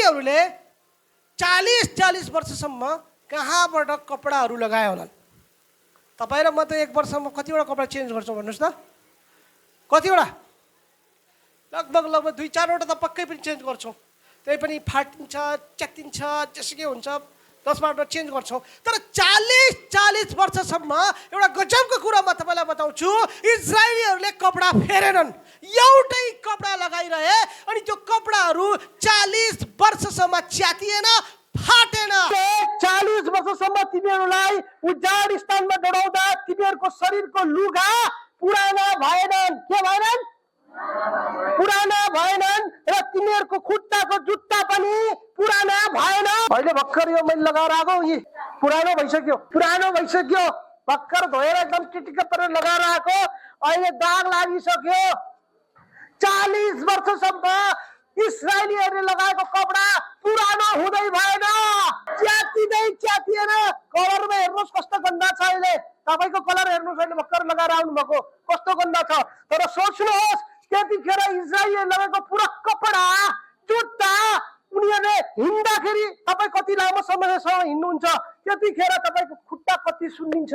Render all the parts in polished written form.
इजरायलीहरूले 40 वर्षसम्म कहाँबाट कपडाहरू लगाए होलान्? तपाईँ र म त एक वर्षमा कतिवटा कपडा चेन्ज गर्छौँ भन्नुहोस् त? कतिवटा? लगभग 2-4वटा त पक्कै पनि चेन्ज गर्छौँ। त्यही पनि फाटिन्छ, च्यातिन्छ, जेसुकै हुन्छ, 10-12 चेन्ज गर्छौँ। तर 40 वर्षसम्म एउटा गजबको कुरा म तपाईँलाई बताउँछु, इजरायलीहरूले कपडा फेरेनन्, एउटै कपडा लगाइरहे अनि त्यो कपडाहरू 40 वर्षसम्म च्यातिएन, फाटेन। 40 वर्षसम्म तिमीहरूलाई उजाड स्थानमा डढाउँदा तिमीहरूको शरीरको लुगा पुराना भएनन्। के भएनन्? पुराना भएनन्। र तिमीहरूको खुट्टाको जुत्ता पनि पुराना भएन। अहिले भर्खर यो मैले लगाएर आएको, यी पुरानो भइसक्यो। भर्खर धोएर एकदम टिटिक्क पारेर लगाएर आएको, अहिले दाग लागिसक्यो। 40 वर्षसम्म इजरायलीहरूले लगाएको कपडा पुरानो हुँदै भएन, च्यातिएन। कलरमा हेर्नुहोस् कस्तो गन्दा छ। अहिले तपाईँको कलर हेर्नुहोस्, अहिले भर्खर लगाएर आउनु भएको कस्तो गन्दा छ। तर सोच्नुहोस्, त्यतिखेर इजरायलीले लगाएको पुरा कपडा जुत्ता उनीहरूले हिँड्दाखेरि तपाईँ कति लामो समयसम्म हिँड्नुहुन्छ, त्यतिखेर तपाईँको खुट्टा कति सुन्निन्छ।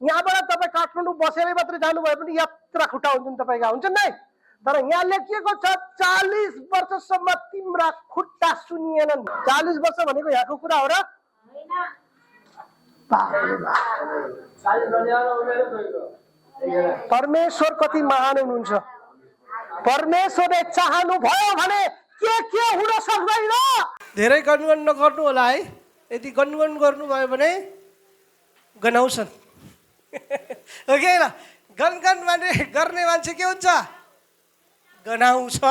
यहाँबाट तपाईँ काठमाडौँ बसेरै मात्रै जानुभयो भने यात्रा खुट्टा हुन्छन् तपाईँका, हुन्छन् नै। तर यहाँ लेखिएको छ 40 वर्षसम्म तिम्रा खुट्टा सुनिएनन्। 40 वर्ष भनेको यहाँको कुरा हो र? परमेश्वर कति महान हुनुहुन्छ। परमेश्वरले चाहनु भयो भने के हुन सक्दैन। धेरै गनगन नगर्नु होला है। यदि गनगन गर्नुभयो भने गनाउँछन्। ओके ल, गनगन गर्ने मान्छे के हुन्छ? गनाउँछ।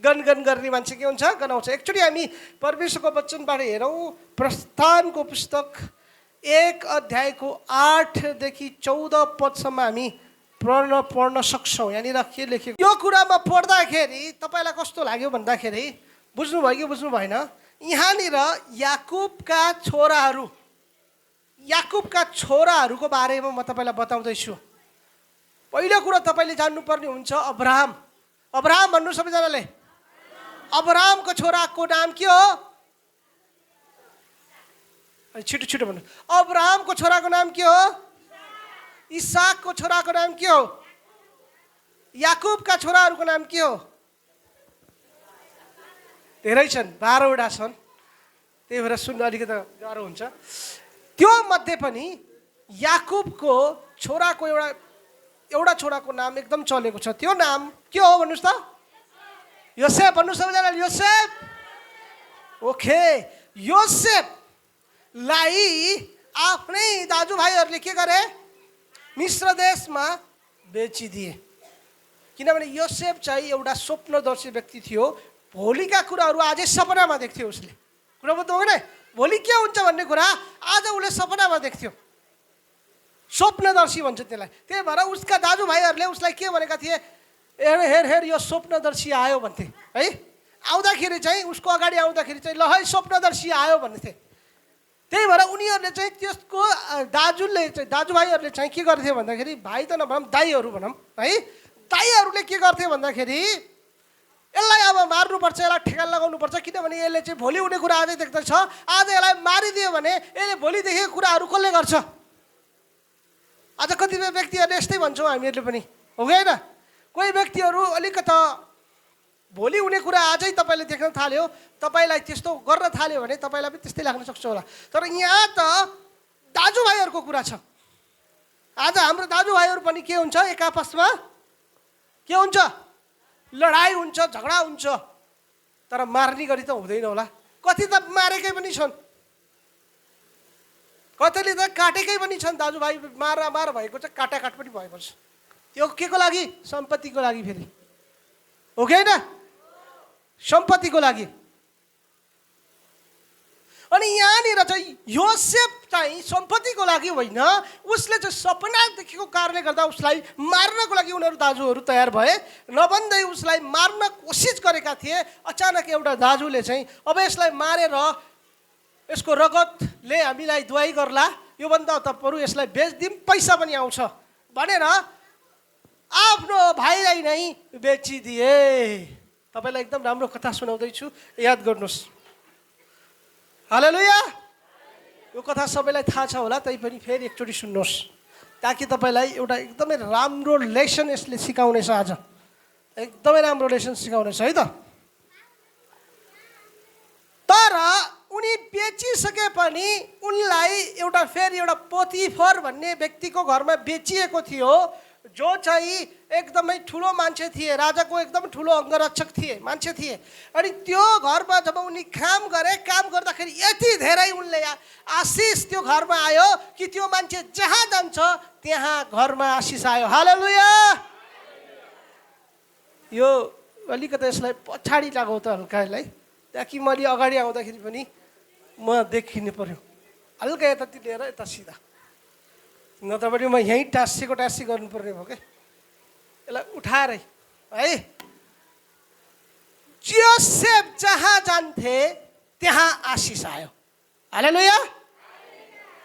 गनगन गर्ने मान्छे के हुन्छ? गनाउँछ। एक्चुअली हामी परमेश्वरको वचनबाट हेरौँ, प्रस्थानको पुस्तक 1 अध्यायको 8 देखि 14 पदसम्म हामी पढ्न सक्छौँ। यहाँनिर के लेखेको, यो कुरामा पढ्दाखेरि तपाईँलाई कस्तो लाग्यो भन्दाखेरि, बुझ्नुभयो कि बुझ्नु भएन? यहाँनिर याकुबका छोराहरूको बारेमा म तपाईँलाई बताउँदैछु। पहिलो कुरो तपाईँले जान्नुपर्ने हुन्छ अब्राहम भन्नु सबैजनाले। अब्राहमको छोराको नाम के हो? छिटो भन्नु। अब्राहमको छोराको नाम के हो? इसाकको छोराको नाम के हो? याकुबका छोराहरूको नाम के हो? धेरै छन्, 12वटा छन्। त्यही भएर सुन्नु अलिकति गाह्रो हुन्छ। त्यो मध्ये पनि याकुबको छोराको एउटा छोराको नाम एकदम चलेको छ। त्यो नाम के हो भन्नुहोस् त? योसेफ भन्नु सबैजनाले। योसेफ। ओके, योसेफलाई आफ्नै दाजुभाइहरूले के गरे? मिस्र देशमा बेचिदिए। किनभने योसेफ चाहिँ एउटा स्वप्नदर्शी व्यक्ति थियो। भोलिका कुराहरू आजै सपनामा देख्थ्यो उसले। कुरा बुझ्नु हो कि? भोलि के हुन्छ भन्ने कुरा आज उसले सपनामा देख्थ्यो। स्वप्नदर्शी भन्छ त्यसलाई। त्यही भएर उसका दाजुभाइहरूले उसलाई के भनेका थिए? हेर यो स्वप्नदर्शी आयो भन्थे है। आउँदाखेरि चाहिँ उसको अगाडि आउँदाखेरि चाहिँ ल है स्वप्नदर्शी आयो भन्ने थिए। त्यही भएर उनीहरूले चाहिँ त्यसको दाजुभाइहरूले चाहिँ के गर्थे भन्दाखेरि, भाइ त नभनौँ दाईहरू भनौँ है, दाईहरूले के गर्थे भन्दाखेरि यसलाई अब मार्नुपर्छ, यसलाई ठेगान लगाउनुपर्छ। किनभने यसले चाहिँ भोलि हुने कुरा आजै देख्दछ। आज यसलाई मारिदियो भने यसले भोलि देखेको कुराहरू कसले गर्छ? आज कतिपय व्यक्तिहरूले यस्तै भन्छौँ हामीहरूले पनि, हो कि होइन? कोही व्यक्तिहरू अलिकता भोलि हुने कुरा आजै तपाईँले देख्न थाल्यो, तपाईँलाई त्यस्तो गर्न थाल्यो भने तपाईँलाई पनि त्यस्तै लाग्न सक्छ होला। तर यहाँ त दाजुभाइहरूको कुरा छ। आज हाम्रो दाजुभाइहरू पनि के हुन्छ? एक आपसमा के हुन्छ? लडाइँ हुन्छ, झगडा हुन्छ। तर मार्ने गरी त हुँदैन होला। कति त मारेकै पनि छन्, कतिले त काटेकै पनि छन्। दाजुभाइ मार भएको चाहिँ काटाकाट पनि भएको छ। त्यो के को लागि? सम्पत्तिको लागि। फेरि हो कि होइन? सम्पत्तिको लागि। अनि यहाँनिर चाहिँ योसेफ चाहिँ सम्पत्तिको लागि होइन, उसले चाहिँ सपना देखेको कारणले गर्दा उसलाई मार्नको लागि उनीहरू दाजुहरू तयार भए। नभन्दै उसलाई मार्न कोसिस गरेका थिए। अचानक एउटा दाजुले चाहिँ अब यसलाई मारेर यसको रगतले हामीलाई दुवाई गर्ला, योभन्दा त बरु यसलाई बेचिदिउँ, पैसा पनि आउँछ भनेर आफ्नो भाइलाई नै बेचिदिए। तपाईँलाई एकदम राम्रो कथा सुनाउँदैछु, याद गर्नुहोस्। हालेलुया। यो कथा सबैलाई थाहा छ होला, तैपनि फेरि एकचोटि सुन्नुहोस्, ताकि तपाईँलाई एउटा एकदमै राम्रो लेसन यसले सिकाउनेछ। आज एकदमै राम्रो लेसन सिकाउनेछ है त। तर उनी बेचिसके पनि उनलाई फेरि एउटा पोतिफर भन्ने व्यक्तिको घरमा बेचिएको थियो, जो चाहिँ एकदमै ठुलो मान्छे थिए, राजाको एकदम ठुलो अङ्गरक्षक थिए, मान्छे थिए। अनि त्यो घरमा जब उनी काम गर्दाखेरि यति धेरै उनले आशिष त्यो घरमा आयो कि त्यो मान्छे जहाँ जान्छ त्यहाँ घरमा आशिष आयो। हालेलुया। यो अलिकति यसलाई पछाडि लगाऊ त हल्का यसलाई, ताकि मैले अगाडि आउँदाखेरि पनि म देखिनु पर्यो। हल्का यताति लिएर यता सिधा, नत्र पनि म यहीँ टाँसी गर्नुपर्ने भयो क्या। यसलाई उठाएरै है। जोसेफ जहाँ जान्थे त्यहाँ आशिष आयो। हालेलुया।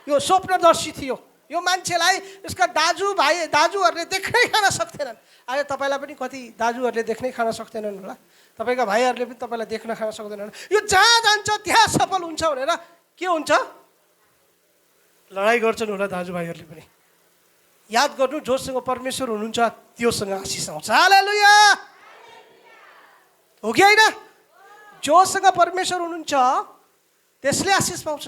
यो स्वप्नदर्शी थियो। यो मान्छेलाई यसका दाजुहरूले देख्नै खान सक्थेनन्। आज तपाईँलाई पनि कति दाजुहरूले देख्नै खान सक्दैनन् होला, तपाईँका भाइहरूले पनि तपाईँलाई देख्न खान सक्दैनन्। यो जहाँ जान्छ त्यहाँ सफल हुन्छ भनेर के हुन्छ, लडाइँ गर्छन् होला दाजुभाइहरूले पनि। याद गर्नु, जोसँग परमेश्वर हुनुहुन्छ त्योसँग आशिष आउँछ। हालेलुया। हो कि होइन? जोसँग परमेश्वर हुनुहुन्छ त्यसले आशिष पाउँछ।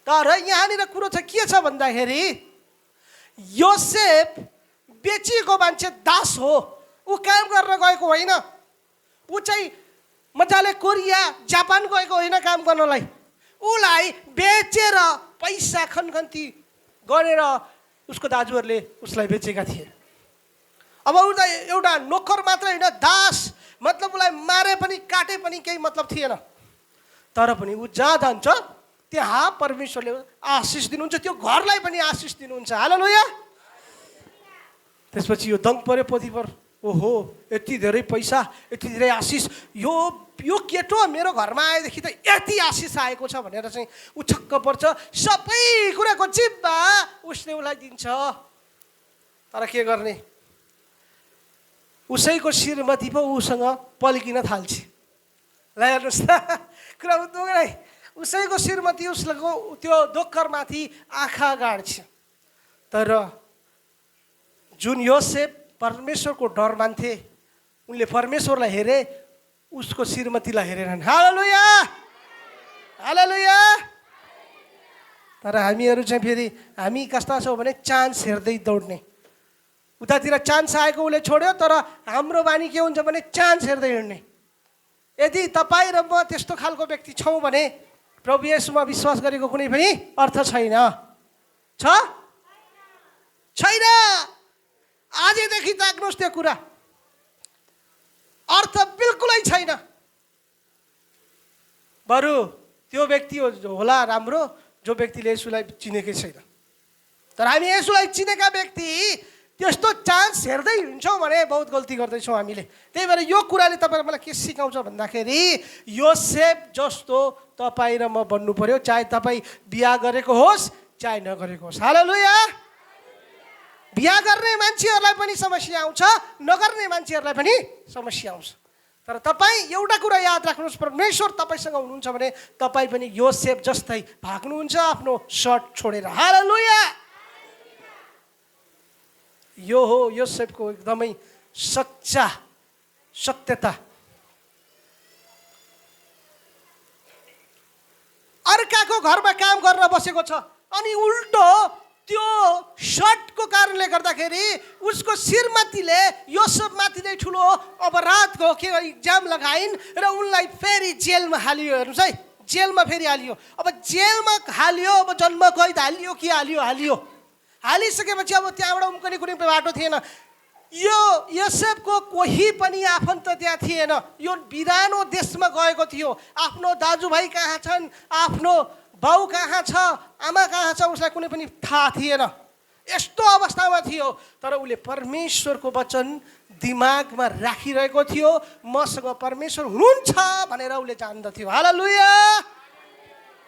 तर यहाँनिर कुरो चाहिँ के छ भन्दाखेरि, योसेफ बेचिएको मान्छे दास हो, ऊ काम गर्न गएको होइन। ऊ चाहिँ मजाले कोरिया जापान गएको होइन काम गर्नलाई। उसलाई बेचेर पैसा खनखन्ती गरेर उसको दाजुहरूले उसलाई बेचेका थिए। अब ऊ त एउटा नोकर मात्र होइन, दास। मतलब उसलाई मारे पनि काटे पनि केही मतलब थिएन। तर पनि ऊ जहाँ जान्छ त्यहाँ परमेश्वरले आशिष दिनुहुन्छ, त्यो घरलाई पनि आशिष दिनुहुन्छ। हालेलुया। त्यसपछि यो दङ पर्यो पोतिफर, ओहो यति धेरै पैसा, यति धेरै आशिष, यो केटो मेरो घरमा आएदेखि त यति आशिष आएको छ भनेर चाहिँ ऊ छक्क पर्छ। सबै कुराको जिम्मा उसले उसलाई दिन्छ। तर के गर्ने, उसैको श्रीमती पो उसँग पल्किन थाल्छ। ल हेर्नुहोस् त, कुरा बुझ्नु। उसैको श्रीमती उसको त्यो दोक्करमाथि आँखा गाड्छ। तर जुन योसेफ परमेश्वरको डर मान्थे, उनले परमेश्वरलाई हेरे, उसको श्रीमतीलाई हेरेनन्। हालेलुया। हालेलुया। तर हामीहरू चाहिँ फेरि हामी कस्ता छौँ भने चान्स हेर्दै दौड्ने। उतातिर चान्स आएको उसले छोड्यो, तर हाम्रो बानी के हुन्छ भने चान्स हेर्दै हिँड्ने। यदि तपाईँ र म त्यस्तो खालको व्यक्ति छौँ भने प्रभु येशूमा विश्वास गरेको कुनै पनि अर्थ छैन। छैन। आजदेखि जाग्नुहोस्, त्यो कुरा अर्थ बिल्कुलै छैन। बरु त्यो व्यक्ति होला राम्रो जो व्यक्तिले येशूलाई चिनेकै छैन। तर हामी येशूलाई चिनेका व्यक्ति त्यस्तो चान्स हेर्दै हिँड्छौँ भने बहुत गल्ती गर्दैछौँ हामीले। त्यही भएर यो कुराले तपाईँलाई मलाई के सिकाउँछ भन्दाखेरि, योसेफ जस्तो तपाईँ र म बन्नु पर्यो, चाहे तपाईँ बिहा गरेको होस् चाहे नगरेको होस्। हालेलुया। बिहा गर्ने मान्छेहरूलाई पनि समस्या आउँछ, नगर्ने मान्छेहरूलाई पनि समस्या आउँछ। तर तपाईँ एउटा कुरा याद राख्नुहोस्, परमेश्वर तपाईँसँग हुनुहुन्छ भने तपाईँ पनि योसेफ जस्तै भाग्नुहुन्छ आफ्नो सर्ट छोडेर। हालेलुया। यो हो योसेफको एकदमै सच्चा सत्यता। अर्काको घरमा काम गर्न बसेको छ, अनि उल्टो त्यो सर्टको कारणले गर्दाखेरि उसको श्रीमतीले योसेफमाथि नै ठुलो अपराधको इल्जाम लगाइन् र उनलाई फेरि जेलमा हालियो। हेर्नुहोस् है, जेलमा फेरि हालियो। अब जेलमा हालियो, अब जन्म कैद हालियो कि हालियो। हालिसकेपछि अब त्यहाँबाट उम्कने कुनै बाटो थिएन। यो योसेफको कोही पनि आफन्त त्यहाँ थिएन। यो बिरानो देशमा गएको थियो। आफ्नो दाजुभाइ कहाँ छन्, आफ्नो बाउ कहाँ छ, आमा कहाँ छ, उसलाई कुनै पनि थाहा थिएन। यस्तो अवस्थामा थियो। तर उसले परमेश्वरको वचन दिमागमा राखिरहेको थियो। मसँग परमेश्वर हुनुहुन्छ भनेर उसले जान्दथ्यो। हालेलुया।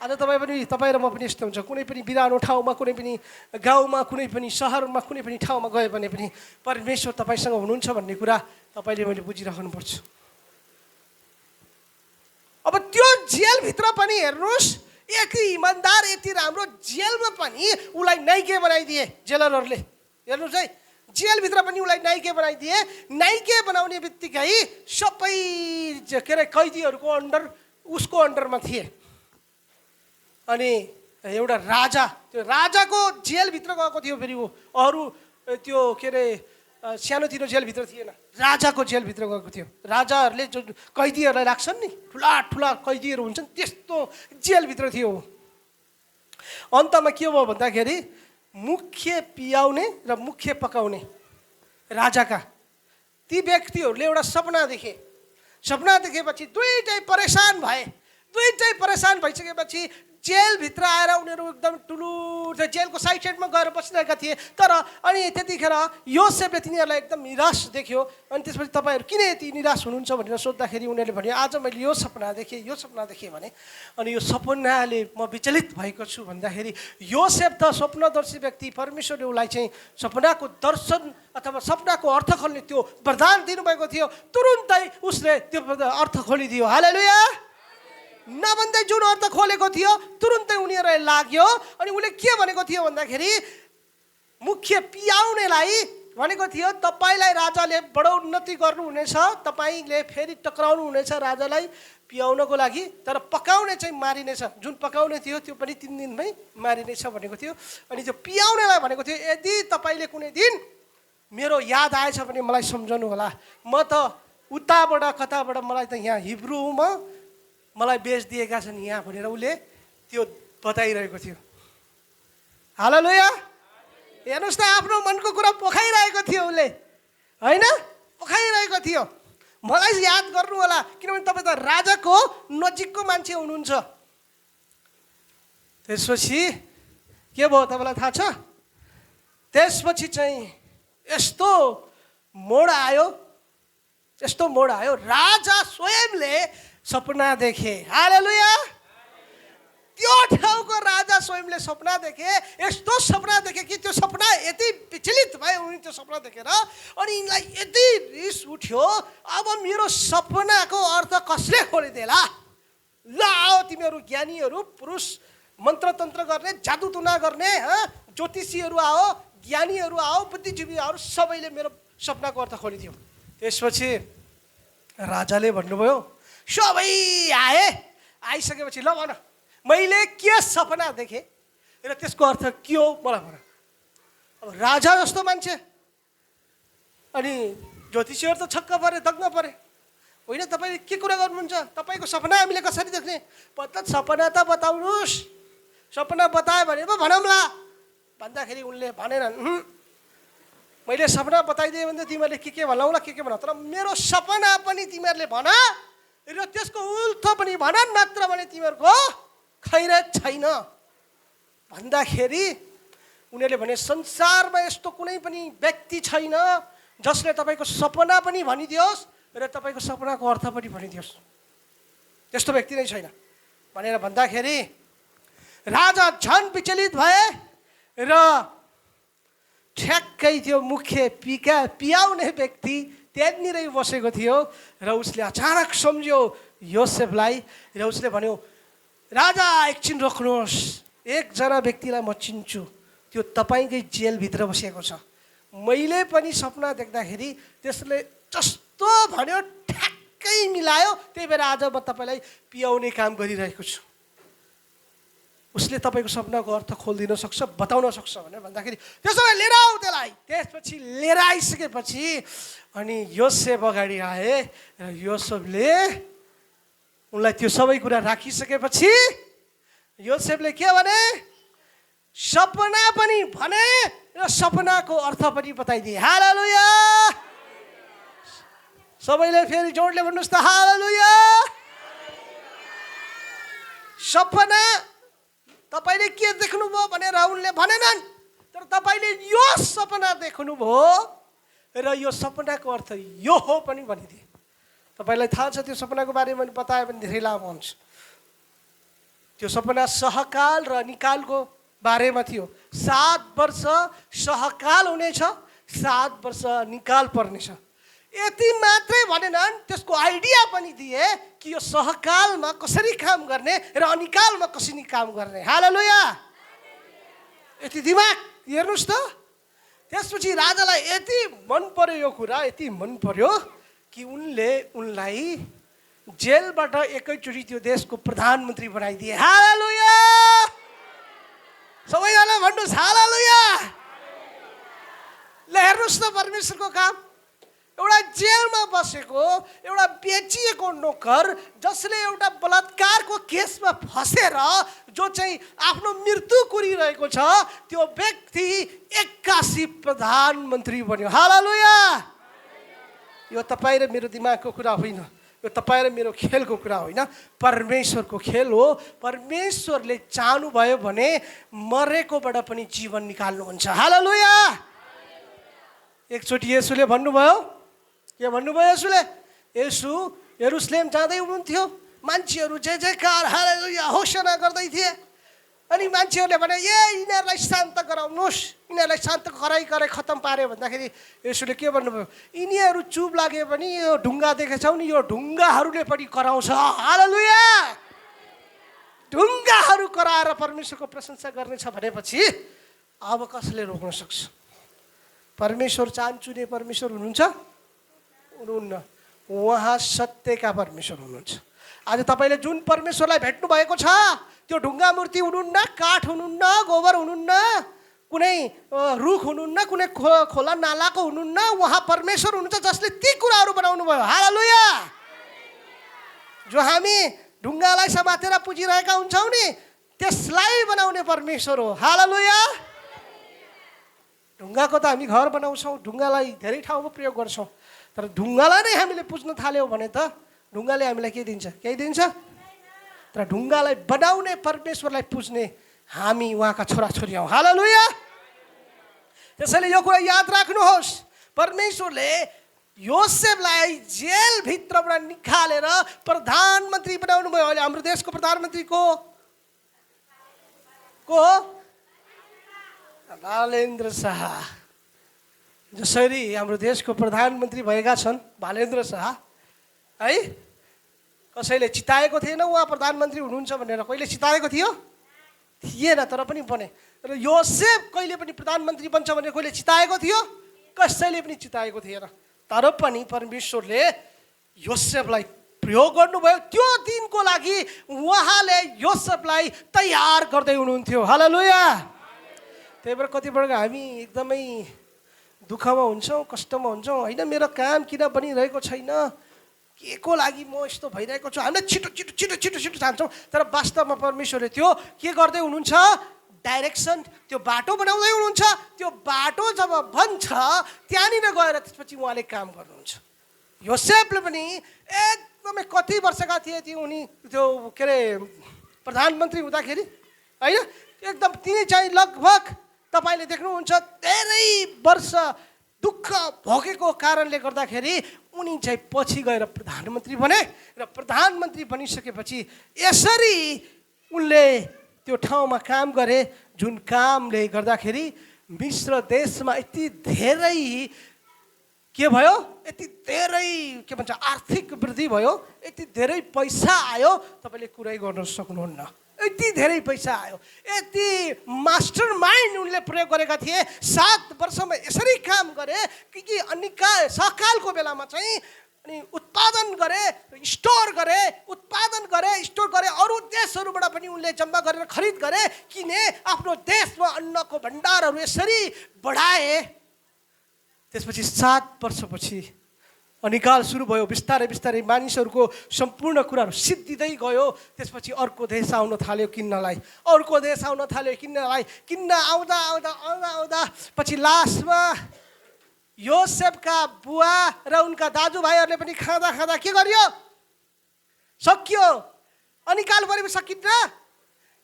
आज तपाईँ र म पनि यस्तो हुन्छ। कुनै पनि बिरानो ठाउँमा, कुनै पनि गाउँमा, कुनै पनि सहरमा, कुनै पनि ठाउँमा गयो भने पनि परमेश्वर तपाईँसँग हुनुहुन्छ भन्ने कुरा तपाईँले मैले बुझिराख्नुपर्छ। जेलभित्र पनि हेर्नुहोस्, यति इमान्दार, यति राम्रो, जेलमा पनि उसलाई नाइके बनाइदिए जेलरहरूले। हेर्नुहोस् है, जेलभित्र पनि उसलाई नाइके बनाइदिए। नाइके बनाउने बित्तिकै सबै के अरे कैदीहरूको अन्डर, उसको अन्डरमा थिए। अनि एउटा राजा, त्यो राजाको जेलभित्र गएको थियो। फेरि ऊ अरू त्यो के अरे सानोतिनो जेलभित्र थिएन, राजाको जेलभित्र गएको थियो। राजाहरूले जो कैदीहरूलाई राख्छन् नि, ठुला ठुला कैदीहरू हुन्छन्, त्यस्तो जेलभित्र थियो। अन्तमा के भयो भन्दाखेरि मुख्य पियाउने र मुख्य पकाउने राजाका ती व्यक्तिहरूले एउटा सपना देखे। सपना देखेपछि दुईटै परेशान भए। दुईटै परेशान भइसकेपछि जेलभित्र आएर उनीहरू एकदम ठुलो जेलको साइड साइडमा गएर बसिरहेका थिए। तर अनि त्यतिखेर योसेफले तिनीहरूलाई एकदम निराश देख्यो। अनि त्यसपछि तपाईँहरू किन यति निराश हुनुहुन्छ भनेर सोद्धाखेरि उनीहरूले भन्यो, आज मैले यो सपना देखेँ, यो सपना देखेँ भने। अनि यो सपनाले म विचलित भएको छु भन्दाखेरि योसेफ त स्वप्नदर्शी व्यक्ति, परमेश्वरले उसलाई चाहिँ सपनाको दर्शन अथवा सपनाको अर्थ खोल्ने त्यो वरदान दिनुभएको थियो। तुरुन्तै उसले त्यो अर्थ खोलिदियो। हालेलुया। नभन्दै जुन अर्थ खोलेको थियो तुरुन्तै उनीहरूलाई लाग्यो। अनि उसले के भनेको थियो भन्दाखेरि मुख्य पियाउनेलाई भनेको थियो, तपाईँलाई राजाले बडो उन्नति गर्नुहुनेछ, तपाईँले फेरि टक्राउनु हुनेछ राजालाई पियाउनको लागि, तर पकाउने चाहिँ मारिनेछ। जुन पकाउने थियो त्यो पनि 3 दिनमै मारिनेछ भनेको थियो। अनि त्यो पियाउनेलाई भनेको थियो, यदि तपाईँले कुनै दिन मेरो याद आएछ भने मलाई सम्झनु होला, म त उताबाट कताबाट मलाई त यहाँ हिब्रूमा मलाई बेच दिएका छन् यहाँ भनेर उसले त्यो बताइरहेको थियो। हालेलुया। हेर्नुहोस् त, आफ्नो मनको कुरा पोखाइरहेको थियो उसले, होइन, पोखाइरहेको थियो। मलाई याद गर्नु होला किनभने तपाईँ त राजाको नजिकको मान्छे हुनुहुन्छ। त्यसपछि के भयो तपाईँलाई थाहा छ? त्यसपछि चाहिँ यस्तो मोड आयो, यस्तो मोड आयो, राजा स्वयंले सपना देखे। हालेलुया। त्यो ठाउँको राजा स्वयंले सपना देखे। यस्तो सपना देखे कि त्यो सपना यति विचलित भए उनी त्यो सपना देखेर। अनि यिनलाई यति रिस उठ्यो, अब मेरो सपनाको अर्थ कसले खोलिदेला? ल आओ तिमीहरू ज्ञानीहरू, पुरुष मन्त्रतन्त्र गर्ने, जादुटुना गर्ने, ज्योतिषीहरू आओ, ज्ञानीहरू आओ, बुद्धिजीवीहरू, सबैले मेरो सपनाको अर्थ खोलिदियो। त्यसपछि राजाले भन्नुभयो, सबै आए। आइसकेपछि ल भन, मैले के सपना देखेँ र त्यसको अर्थ के हो मलाई भन। अब राजा जस्तो मान्छे, अनि ज्योतिषीहरू त छक्क परे, दङ्ग परे। होइन, तपाईँ के कुरा गर्नुहुन्छ? तपाईँको सपना हामीले कसरी देख्ने? सपना त बताउनुहोस्। सपना बतायो भने पो भनौँला भन्दाखेरि उनले भनेनन्, मैले सपना बताइदिएँ भने त तिमीहरूले के भनौँला, के भन, तर मेरो सपना पनि तिमीहरूले भन र त्यसको उल्टो पनि भनन् मात्र भने तिमीहरूको खैरत छैन भन्दाखेरि उनीहरूले भने, संसारमा यस्तो कुनै पनि व्यक्ति छैन जसले तपाईँको सपना पनि भनिदियोस् र तपाईँको सपनाको अर्थ पनि भनिदियोस्। त्यस्तो व्यक्ति नै छैन भनेर भन्दाखेरि राजा झन् विचलित भए र ठ्याक्कै त्यो मुख्य पियाउने व्यक्ति त्यहाँनिरै बसेको थियो र उसले अचानक सम्झ्यो योसेफलाई र उसले भन्यो, राजा एकछिन रोक्नुहोस्, एकजना व्यक्तिलाई म चिन्छु, त्यो तपाईँकै जेलभित्र बसेको छ। मैले पनि सपना देख्दाखेरि त्यसले जस्तो भन्यो ठ्याक्कै मिलायो, त्यही भएर आज म तपाईँलाई पियाउने काम गरिरहेको छु। उसले तपाईँको सपनाको अर्थ खोलिदिन सक्छ, बताउन सक्छ भनेर भन्दाखेरि त्यसो भए लिएर आऊ त्यसलाई। त्यसपछि लिएर आइसकेपछि अनि योसेफ अगाडि आए र योसेफले उनलाई त्यो सबै कुरा राखिसकेपछि योसेफले के भने, सपना पनि भने र सपनाको अर्थ पनि बताइदिए। हालेलुया। सबैले फेरि जोडले भन्नुहोस् त, हालेलुया। सपना तपाईँले के देख्नुभयो भनेर उनले भनेनन्, तर तपाईँले यो सपना देख्नुभयो र यो सपनाको अर्थ यो हो पनि भनिदिए। तपाईँलाई थाहा छ त्यो सपनाको बारेमा बतायो भने धेरै लामो हुन्छ। त्यो सपना सहकाल र निकालको बारेमा थियो। 7 वर्ष सहकाल हुनेछ, 7 वर्ष निकाल पर्नेछ। यति मात्रै भनेनन्, त्यसको आइडिया पनि दिए कि यो सहकालमा कसरी काम गर्ने र अनिकालमा कसरी काम गर्ने। हालेलुया। यति दिमाग हेर्नुहोस् त। त्यसपछि राजालाई यति मन पर्यो यो कुरा, यति मन पर्यो कि उनलाई जेलबाट एकैचोटि त्यो देशको प्रधानमन्त्री बनाइदिए। हालेलुया। सबैजना भन्नुहोस् हालेलुया। ल हेर्नुहोस् त परमेश्वरको काम। एउटा जेलमा बसेको, एउटा बेचिएको नोकर, जसले एउटा बलात्कारको केसमा फसेर जो चाहिँ आफ्नो मृत्यु कुरिरहेको छ, त्यो व्यक्ति 81 प्रधानमन्त्री बन्यो। हालेलुया। यो तपाईँ र मेरो दिमागको कुरा होइन, यो तपाईँ र मेरो खेलको कुरा होइन, परमेश्वरको खेल हो। परमेश्वरले चाहनुभयो भने मरेकोबाट पनि जीवन निकाल्नुहुन्छ। हालेलुया। एकचोटि येशूले भन्नुभयो, के भन्नुभयो येशूले? येशू यरुशलेम जाँदै हुनुहुन्थ्यो, मान्छेहरू जय जयकार हालेलुया होसना गर्दै थिए। अनि मान्छेहरूले भने यिनीहरूलाई शान्त गराउनुहोस्, यिनीहरूलाई शान्त गराइ खत्तम पार्यो भन्दाखेरि येशूले के भन्नुभयो? यिनीहरू चुप लागे पनि यो ढुङ्गा देखेछौ नि, यो ढुङ्गाहरूले पनि कराउँछ। हालेलुया। ढुङ्गाहरू कराएर परमेश्वरको प्रशंसा गर्नेछ भनेपछि अब कसले रोक्न सक्छ? परमेश्वर चाहन्छु ने परमेश्वर हुनुहुन्छ? हुनुहुन्न। उहाँ सत्यका परमेश्वर हुनुहुन्छ। आज तपाईँले जुन परमेश्वरलाई भेट्नु भएको छ, त्यो ढुङ्गा मूर्ति हुनुहुन्न, काठ हुनुहुन्न, गोबर हुनुहुन्न, कुनै रुख हुनुहुन्न, कुनै खोला नालाको हुनुहुन्न। उहाँ परमेश्वर हुनुहुन्छ जसले ती कुराहरू बनाउनु भयो। हालेलुया। जो हामी ढुङ्गालाई समातेर पुजिरहेका हुन्छौँ नि, त्यसलाई बनाउने परमेश्वर हो। हालेलुया। ढुङ्गाको त हामी घर बनाउँछौँ, ढुङ्गालाई धेरै ठाउँमा प्रयोग गर्छौँ, तर ढुङ्गालाई नै हामीले पुज्न थाल्यौँ भने त ढुङ्गाले हामीलाई के दिन्छ? केही दिन्छ? तर ढुङ्गालाई बनाउने परमेश्वरलाई पुज्ने हामी उहाँका छोराछोरी हौँ। हालेलुया। त्यसैले यो कुरा याद राख्नुहोस्, परमेश्वरले योसेफलाई जेलभित्रबाट निकालेर प्रधानमन्त्री बनाउनु भयो। अहिले हाम्रो देशको प्रधानमन्त्री को हो? बालेन्द्र शाह। जसरी हाम्रो देशको प्रधानमन्त्री भएका छन् बालेन्द्र शाह, है, कसैले चिताएको थिएन उहाँ प्रधानमन्त्री हुनुहुन्छ भनेर। कहिले चिताएको थियो? थिएन, तर पनि बने। र योसेफ कहिले पनि प्रधानमन्त्री बन्छ भनेर कहिले चिताएको थियो? कसैले पनि चिताएको थिएन। तर पनि परमेश्वरले योसेफलाई प्रयोग गर्नुभयो। त्यो दिनको लागि उहाँले योसेफलाई तयार गर्दै हुनुहुन्थ्यो। हालेलुया। त्यही भएर कतिपल्ट हामी एकदमै दुःखमा हुन्छौँ, कष्टमा हुन्छौँ, होइन मेरो काम किन बनिरहेको छैन, के को लागि म यस्तो भइरहेको छु, हामीले छिटो छिटो छिटो छिटो छिटो चाहन्छौँ। तर वास्तवमा परमेश्वरले त्यो के गर्दै हुनुहुन्छ? डाइरेक्सन, त्यो बाटो बनाउँदै हुनुहुन्छ। त्यो बाटो जब बन्छ त्यहाँनिर गएर त्यसपछि उहाँले काम गर्नुहुन्छ। योसेफले पनि एकदमै कति वर्षका थिए त्यो उनी, त्यो के अरे प्रधानमन्त्री हुँदाखेरि, होइन, एकदम तिनी चाहिँ लगभग तपाईँले देख्नुहुन्छ धेरै वर्ष दुःख भोगेको कारणले गर्दाखेरि उनी चाहिँ पछि गएर प्रधानमन्त्री बने। र प्रधानमन्त्री बनिसकेपछि यसरी उनले त्यो ठाउँमा काम गरे जुन कामले गर्दाखेरि मिश्र देशमा यति धेरै के भयो, यति धेरै के भन्छ आर्थिक वृद्धि भयो, यति धेरै पैसा आयो, तपाईँले कुरै गर्न सक्नुहुन्न। यति धेरै पैसा आयो, यति मास्टर माइन्ड उनले प्रयोग गरेका थिए। 7 वर्षमा यसरी काम गरे कि सहकालको बेलामा चाहिँ अनि उत्पादन गरे, स्टोर गरे, उत्पादन गरे, स्टोर गरे। अरू देशहरूबाट पनि उनले जम्मा गरेर खरिद गरे, किने। आफ्नो देशमा अन्नको भण्डारहरू यसरी बढाए। त्यसपछि 7 वर्षपछि अनिकाल सुरु भयो। बिस्तारै बिस्तारै मानिसहरूको सम्पूर्ण कुराहरू सिद्धिँदै गयो। त्यसपछि अर्को देश आउन थाल्यो किन्नलाई, अर्को देश आउन थाल्यो किन्नलाई। किन्न आउँदा आउँदा आउँदा आउँदा पछि लास्टमा योसेफका बुवा र उनका दाजुभाइहरूले पनि खाँदा खाँदा के गर्यो? सकियो। अनिकाल परेको सकिन्न,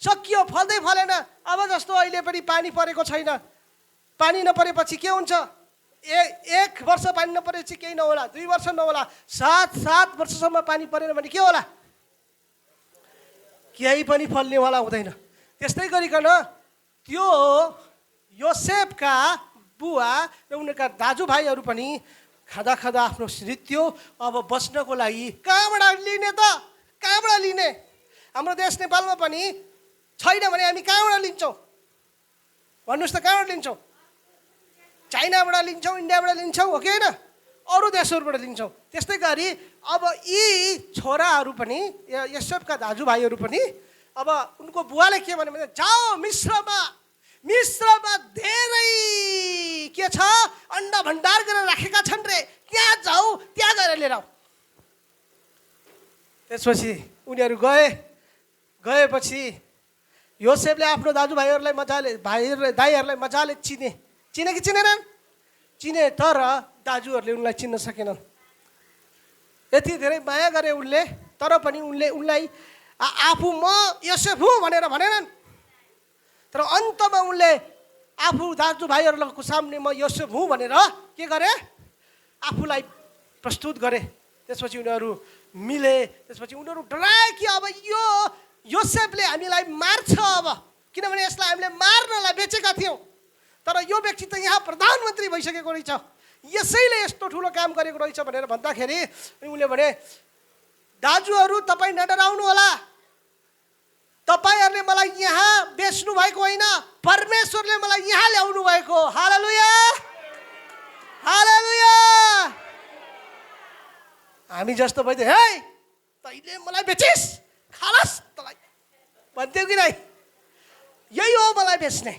सकियो, फल्दै फलेन। अब जस्तो अहिले पनि पानी परेको छैन। पानी नपरेपछि के हुन्छ? 1 वर्ष पानी नपरेपछि केही नहोला, 2 वर्ष नहोला, 7 वर्षसम्म पानी परेन भने के होला? केही पनि फल्नेवाला हुँदैन। त्यस्तै गरिकन त्यो योसेफका बुवा र उनका दाजुभाइहरू पनि खाँदा खाँदा आफ्नो रित्यो। अब बस्नको लागि कहाँबाट लिने त? कहाँबाट लिने? हाम्रो देश नेपालमा पनि छैन भने हामी कहाँबाट लिन्छौँ? भन्नुहोस् त, कहाँबाट लिन्छौँ? चाइनाबाट लिन्छौँ, इन्डियाबाट लिन्छौँ, हो कि होइन? अरू देशहरूबाट लिन्छौँ। त्यस्तै गरी अब यी छोराहरू पनि, योसेफका दाजुभाइहरू पनि, अब उनको बुवाले के भन्यो भने जाऊ मिश्रमा धेरै के छ, अन्डा भण्डार गरेर राखेका छन् रे, त्यहाँ जाऊ, त्यहाँ गएर लिएर आऊ। त्यसपछि उनीहरू गएपछि योसेफले आफ्नो दाजुभाइहरूलाई दाइहरूलाई मजाले चिने कि चिनेनन्? चिने, तर दाजुहरूले उनलाई चिन्न सकेनन्। यति धेरै माया गरे उनले, तर पनि उनलाई आफू म योसेफ हुँ भनेर भनेनन्। तर अन्तमा उनले आफू दाजुभाइहरूको सामने म योसेफ हुँ भनेर के गरे? आफूलाई प्रस्तुत गरे। त्यसपछि उनीहरू मिले। त्यसपछि उनीहरू डराए कि अब यो योसेफले हामीलाई मार्छ, अब किनभने यसलाई हामीले मार्नलाई बेचेका थियौँ, तर यो व्यक्ति त यहाँ प्रधानमन्त्री भइसकेको रहेछ, यसैले यस्तो ठुलो काम गरेको रहेछ भनेर भन्दाखेरि उनले भने दाजुहरू तपाईँ नडराउनु होला, तपाईँहरूले मलाई यहाँ बेच्नु भएको होइन, परमेश्वरले मलाई यहाँ ल्याउनु भएको। हालेलुया, हालेलुया। हामी जस्तो भइदियो, हे तैँले मलाई बेचिस्, खालास तँलाई भन्थ्यौ कि नै? यही हो मलाई बेच्ने,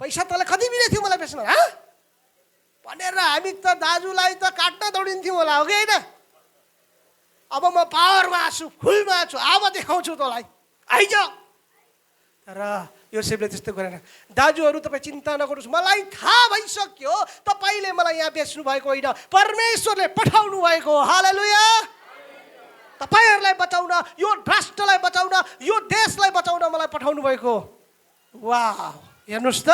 पैसा तँलाई कति मिलेको थियो मलाई बेच्नु भनेर हामी त दाजुलाई त काट्न दौडिन्थ्यौँ होला, हो कि होइन? अब म पावरमा छु, फुलमा छु, अब देखाउँछु तँलाई, आइज। तर योसेफले त्यस्तो गरेन। दाजुहरू तपाईँ चिन्ता नगर्नुहोस्, मलाई थाहा भइसक्यो तपाईँले मलाई यहाँ बेच्नु भएको होइन, परमेश्वरले पठाउनु भएको। हालेलुया। तपाईँहरूलाई बचाउन, यो राष्ट्रलाई बचाउन, यो देशलाई बचाउन मलाई पठाउनु भएको। वाह, हेर्नुहोस् त,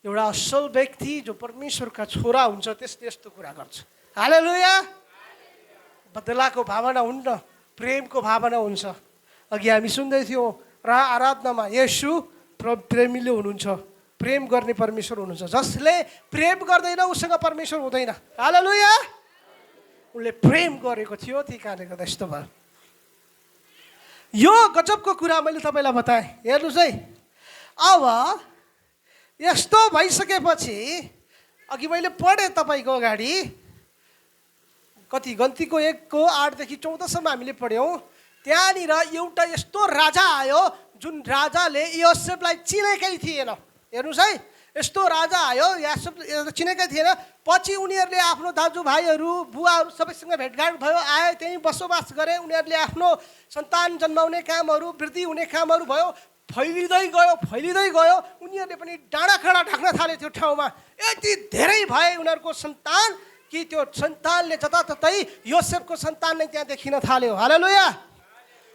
एउटा असल व्यक्ति जो परमेश्वरका छोरा हुन्छ त्यसले यस्तो कुरा गर्छ। हालेलुया। बदलाको भावना हुन्न, प्रेमको भावना हुन्छ। अघि हामी सुन्दै थियौँ र आराधनामा येशू प्रेमिलो हुनुहुन्छ, प्रेम गर्ने परमेश्वर हुनुहुन्छ। जसले प्रेम गर्दैन उसँग परमेश्वर हुँदैन। हालेलुया। उनले प्रेम गरेको थियो, त्यही कारणले गर्दा यस्तो भयो। यो गजबको कुरा मैले तपाईँलाई बताएँ। हेर्नुहोस् है, अब यस्तो भइसकेपछि अघि मैले पढेँ तपाईँको अगाडि, कति गन्तीको 1:8 देखि 14सम्म हामीले पढ्यौँ। त्यहाँनिर एउटा यस्तो राजा आयो जुन राजाले योसेफलाई चिनेकै थिएन। हेर्नुहोस् है, यस्तो राजा आयो, योसेफ चिनेकै थिएन। पछि उनीहरूले आफ्नो दाजुभाइहरू बुवाहरू सबैसँग भेटघाट भयो, आए, त्यहीँ बसोबास गरे। उनीहरूले आफ्नो सन्तान जन्माउने कामहरू, वृद्धि हुने कामहरू भयो, फैलिँदै गयो। उनीहरूले पनि डाँडाकाँडा ढाक्न थाले त्यो ठाउँमा। यति धेरै भए उनीहरूको सन्तान कि त्यो सन्तानले जताततै योसेफको सन्तान नै त्यहाँ देखिन थाल्यो। हालेलुया।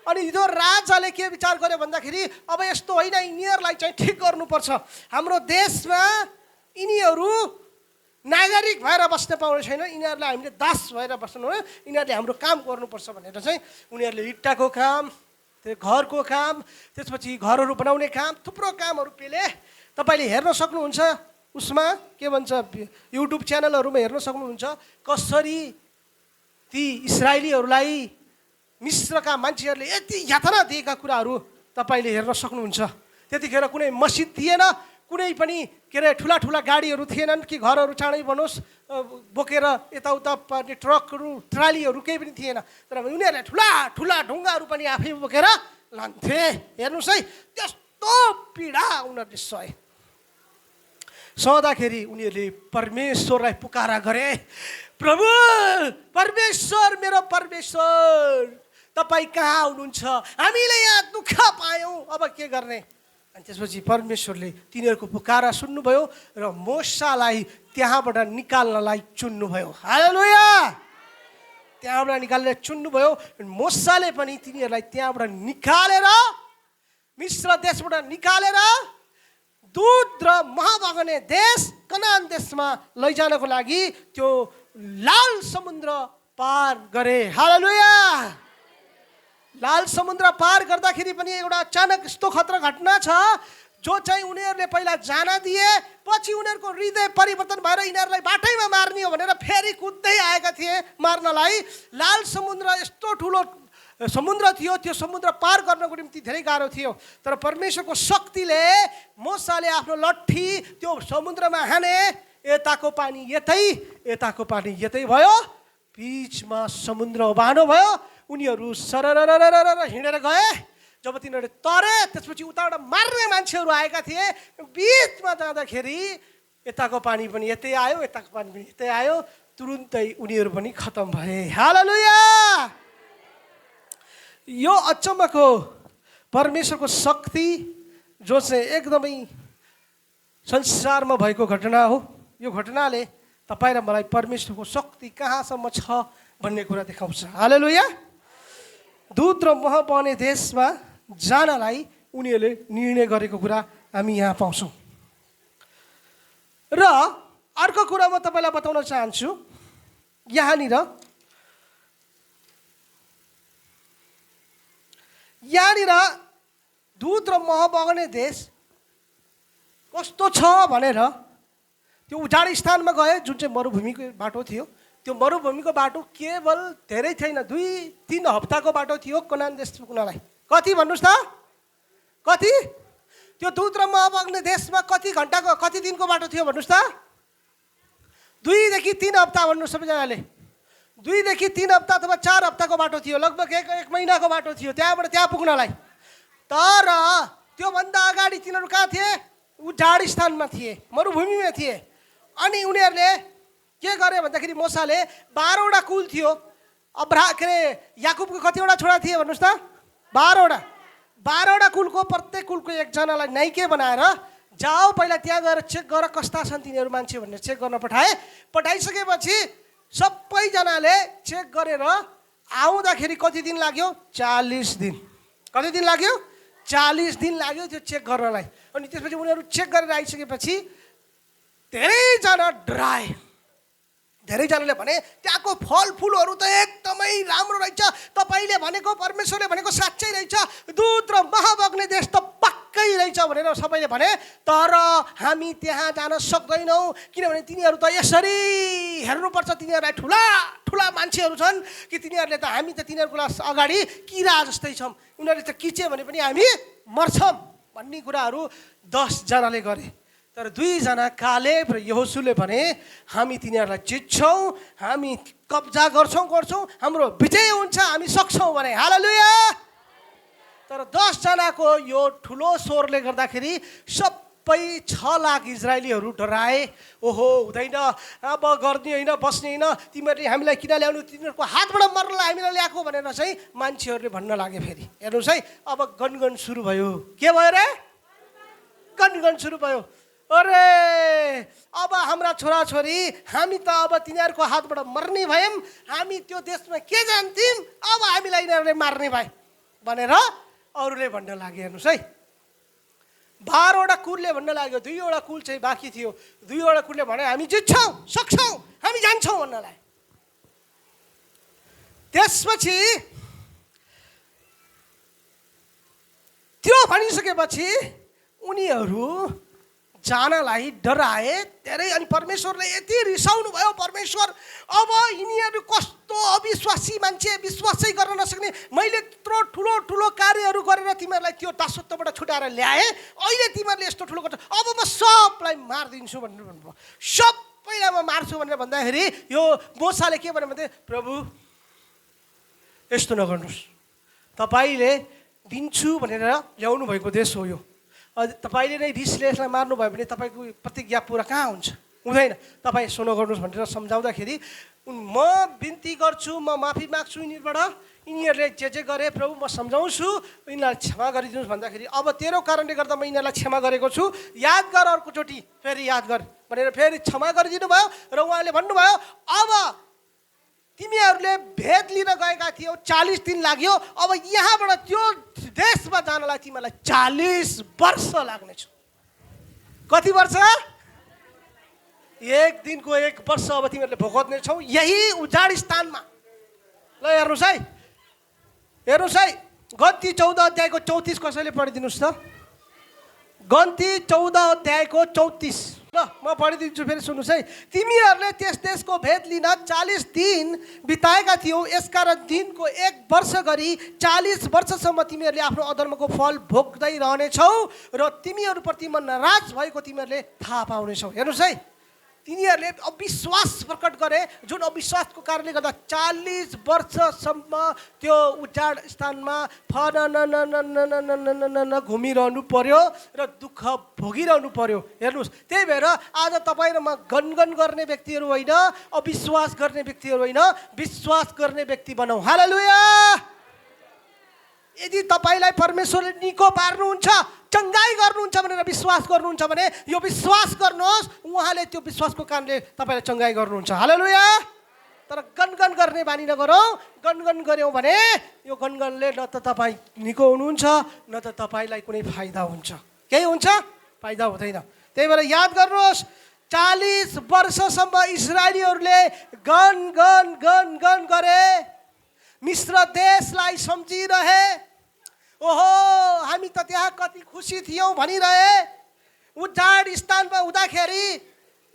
अनि यो राजाले के विचार गर्यो भन्दाखेरि अब यस्तो होइन, यिनीहरूलाई चाहिँ ठिक गर्नुपर्छ। हाम्रो देशमा यिनीहरू नागरिक भएर बस्न पाउने छैन, यिनीहरूलाई हामीले दास भएर बस्नु हो, यिनीहरूले हाम्रो काम गर्नुपर्छ भनेर चाहिँ उनीहरूले इट्टाको काम, त्यो घरको काम, त्यसपछि घरहरू बनाउने काम, थुप्रो कामहरू पेले। तपाईँले हेर्न सक्नुहुन्छ, उसमा के भन्छ, युट्युब च्यानलहरूमा हेर्न सक्नुहुन्छ कसरी ती इजरायलीहरूलाई मिश्रका मान्छेहरूले यति यातना दिएका कुराहरू तपाईँले हेर्न सक्नुहुन्छ। त्यतिखेर कुनै मस्जिद थिएन, कुनै पनि के अरे ठुला गाडीहरू थिएनन् कि घरहरू चाँडै बनोस् बोकेर यताउता पार्ने ट्रकहरू, ट्रालीहरू केही पनि थिएन। तर उनीहरूले ठुला ढुङ्गाहरू पनि आफै बोकेर लान्थे। हेर्नुहोस् है, त्यस्तो पीडा उनीहरूले सहँदाखेरि उनीहरूले परमेश्वरलाई पुकारा गरे, प्रभु परमेश्वर, मेरो परमेश्वर, तपाईँ कहाँ हुनुहुन्छ? हामीले यहाँ दुःख पायौँ, अब के गर्ने? अनि त्यसपछि परमेश्वरले तिनीहरूको पुकारा सुन्नुभयो र मोसालाई त्यहाँबाट निकाल्नलाई चुन्नुभयो। हालेलुया। त्यहाँबाट निकालेर चुन्नुभयो। मोसाले पनि तिनीहरूलाई त्यहाँबाट निकालेर, मिश्र देशबाट निकालेर दुध र मह बग्ने देश कनान देशमा लैजानको लागि त्यो लाल समुद्र पार गरे। हालेलुया। लाल समुद्र पार गर्दाखेरि पनि एउटा अचानक यस्तो खतरा घटना छ। जो चाहिँ उनीहरूले पहिला जान दिए, पछि उनीहरूको हृदय परिवर्तन भएर यिनीहरूलाई बाटैमा मार्ने हो भनेर फेरि कुद्दै आएका थिए मार्नलाई। लाल समुद्र यस्तो ठुलो समुद्र थियो, त्यो समुद्र पार गर्नको निम्ति धेरै गाह्रो थियो। तर परमेश्वरको शक्तिले मोसाले आफ्नो लट्ठी त्यो समुद्रमा हाने, यताको पानी यतै, यताको पानी यतै भयो, बिचमा समुद्र उभानो भयो। उनीहरू सरररररर हिँडेर गए। जब तिनीहरूले तरे, त्यसपछि उताबाट मार्ने मान्छेहरू आएका थिए। बिचमा जाँदाखेरि यताको पानी पनि यतै आयो, यताको पानी पनि यतै आयो, तुरुन्तै उनीहरू पनि खतम भए। हालेलुया! यो अचम्मको परमेश्वरको शक्ति जो चाहिँ एकदमै संसारमा भएको घटना हो। यो घटनाले तपाईँ र मलाई परमेश्वरको शक्ति कहाँसम्म छ भन्ने कुरा देखाउँछ। हालेलुया! दूत र मह बहने देशमा जानलाई उनीहरूले निर्णय गरेको कुरा हामी यहाँ पाउँछौँ। र अर्को कुरा म तपाईँलाई बताउन चाहन्छु। यहाँनिर दूत र मह बग्ने देश कस्तो छ भनेर त्यो उजाड स्थानमा गए, जुन चाहिँ मरुभूमिको बाटो थियो। त्यो मरुभूमिको बाटो केवल धेरै छैन, 2-3 हप्ताको बाटो थियो कनान देश पुग्नलाई। कति भन्नुहोस् त? कति? त्यो दूत र मह बग्ने देशमा कति घन्टाको, कति दिनको बाटो थियो भन्नुहोस् त? 2 देखि 3 हप्ता भन्नुहोस् सबैजनाले। 2 देखि 3 हप्ता अथवा 4 हप्ताको बाटो थियो, लगभग एक महिनाको बाटो थियो त्यहाँबाट त्यहाँ पुग्नलाई। तर त्योभन्दा अगाडि तिनीहरू कहाँ थिए? उजाड स्थानमा थिए, मरुभूमिमा थिए। अनि उनीहरूले के गरे भन्दाखेरि मोसाले 12वटा कुल थियो। के अरे याकुबको कतिवटा छोरा थिए भन्नुहोस् त? 12वटा। 12वटा कुलको प्रत्येक कुलको एकजनालाई नाइके बनाएर जाओ पहिला त्यहाँ गएर चेक गर कस्ता छन् तिनीहरू मान्छे भनेर चेक गर्न पठाए। पठाइसकेपछि सबैजनाले चेक गरेर आउँदाखेरि कति दिन लाग्यो? 40 दिन। कति दिन लाग्यो? 40 दिन लाग्यो त्यो चेक गर्नलाई। अनि त्यसपछि उनीहरू चेक गरेर आइसकेपछि धेरैजना डराए। धेरैजनाले भने त्यहाँको फलफुलहरू त एकदमै राम्रो रहेछ, तपाईँले भनेको, परमेश्वरले भनेको साँच्चै रहेछ, दूत र मह बग्ने देश त पक्कै रहेछ भनेर सबैले भने। तर हामी त्यहाँ जान सक्दैनौँ, किनभने तिनीहरू त यसरी हेर्नुपर्छ, तिनीहरूलाई ठुला ठुला मान्छेहरू छन् कि तिनीहरूले त, हामी त तिनीहरूको अगाडि किरा जस्तै छौँ, उनीहरूले त किचे भने पनि हामी मर्छौँ भन्ने कुराहरू 10 जनाले गरे। तर 2 जना कालेब र यहोशुले भने हामी तिनीहरूलाई जित्छौँ, हामी कब्जा गर्छौँ, हाम्रो विजय हुन्छ, हामी सक्छौँ भने। हालेलुया! तर 10 जनाको यो ठुलो स्वरले गर्दाखेरि सबै 6 लाख इजरायलीहरू डराए। ओहो हुँदैन, अब गर्ने होइन, बस्ने होइन, तिमीहरूले हामीलाई किन ल्याउनु, तिनीहरूको हातबाट मर्नलाई हामीलाई ल्याएको भनेर चाहिँ मान्छेहरूले भन्न लागे। फेरि हेर्नुहोस् है, अब गनगन सुरु भयो। के भयो रे? गनगन सुरु भयो। अरे अब हाम्रा छोराछोरी, हामी त अब तिनीहरूको हातबाट मर्ने भयौँ, हामी त्यो देशमा के जान्थ्यौँ, अब हामीलाई यिनीहरूले मार्ने भए भनेर अरूले भन्न लागे। हेर्नुहोस् है, 12वटा कुलले भन्न लाग्यो, 2वटा कुल चाहिँ बाँकी थियो। 2वटा कुलले भने हामी जित्छौँ, सक्छौँ, हामी जान्छौँ भन्नलाई। त्यसपछि त्यो भनिसकेपछि उनीहरू जानलाई डराए धेरै। अनि परमेश्वरले यति रिसाउनु भयो, परमेश्वर अब यिनीहरू कस्तो अविश्वासी मान्छे, विश्वासै गर्न नसक्ने, मैले यत्रो ठुलो ठुलो कार्यहरू गरेर तिमीहरूलाई त्यो दासत्वबाट छुटाएर ल्याएँ, अहिले तिमीहरूले यस्तो ठुलो गर्छ, अब म सबलाई मारिदिन्छु भनेर भन्नुभयो। सबैलाई म मार्छु भनेर भन्दाखेरि यो मोसाले के भन्यो भने, प्रभु यस्तो नगर्नुहोस्, तपाईँले दिन्छु भनेर ल्याउनु भएको देश हो यो, तपाईँले नै रिसले यसलाई मार्नुभयो भने तपाईँको प्रतिज्ञा पुरा कहाँ हुन्छ? हुँदैन, तपाईँ यसो नगर्नुहोस् भनेर सम्झाउँदाखेरि म बिन्ती गर्छु, म माफी माग्छु यिनीहरूबाट, यिनीहरूले जे गरे प्रभु म सम्झाउँछु, यिनीहरूलाई क्षमा गरिदिनुहोस् भन्दाखेरि अब तेरो कारणले गर्दा म यिनीहरूलाई क्षमा गरेको छु, याद गर अर्कोचोटि, फेरि याद गर भनेर फेरि क्षमा गरिदिनु भयो। र उहाँले भन्नुभयो अब तिमीहरूले भेद लिन गएका थियौ, 40 दिन लाग्यो, अब यहाँबाट त्यो देशमा जानलाई तिमीलाई 40 वर्ष लाग्नेछ। कति वर्ष? 1 दिनको 1 वर्ष अब तिमीहरूले भोग्ने छौ यही उजाड स्थानमा। ल हेर्नुहोस् है, हेर्नुहोस् है, गद्दी 14 अध्यायको 34 कसैले पढिदिनुहोस् त। गन्ती 14 अध्यायको 34। ल म पढिदिन्छु, फेरि सुन्नुहोस् है। तिमीहरूले त्यस देशको भेद लिन 40 दिन बिताएका थियौ, यसकारण दिनको 1 वर्ष गरी 40 वर्षसम्म तिमीहरूले आफ्नो अधर्मको फल भोग्दै रहनेछौ र तिमीहरूप्रति म नाराज भएको तिमीहरूले थाहा पाउनेछौ। हेर्नुहोस् है, तिनीहरूले अविश्वास प्रकट गरे, जुन अविश्वासको कारणले गर्दा 40 वर्षसम्म त्यो उजाड स्थानमा घुमिरहनु पर्यो र दुःख भोगिरहनु पर्यो। हेर्नुहोस्, त्यही भएर आज तपाईँ र म गनगन गर्ने व्यक्तिहरू होइन, अविश्वास गर्ने व्यक्तिहरू होइन, विश्वास गर्ने व्यक्ति बनाऊ। हालेलुया। यदि तपाईँलाई परमेश्वरले निको पार्नुहुन्छ, चङ्गाई गर्नुहुन्छ भनेर विश्वास गर्नुहुन्छ भने यो विश्वास गर्नुहोस्, उहाँले त्यो विश्वासको कारणले तपाईँलाई चङ्गाई गर्नुहुन्छ। हालेलुया। तर गनगन गर्ने बानी नगरौँ। गनगन गऱ्यौँ भने यो गनगनले न त तपाईँ निको हुनुहुन्छ, न त तपाईँलाई कुनै फाइदा हुन्छ। केही हुन्छ? फाइदा हुँदैन। त्यही भएर याद गर्नुहोस्, 40 वर्षसम्म इस्राएलीहरूले गन गरे, मिश्र देशलाई सम्झिरहे। ओहो, हामी त त्यहाँ कति खुसी थियौँ भनिरहे। उजाड स्थानमा हुँदाखेरि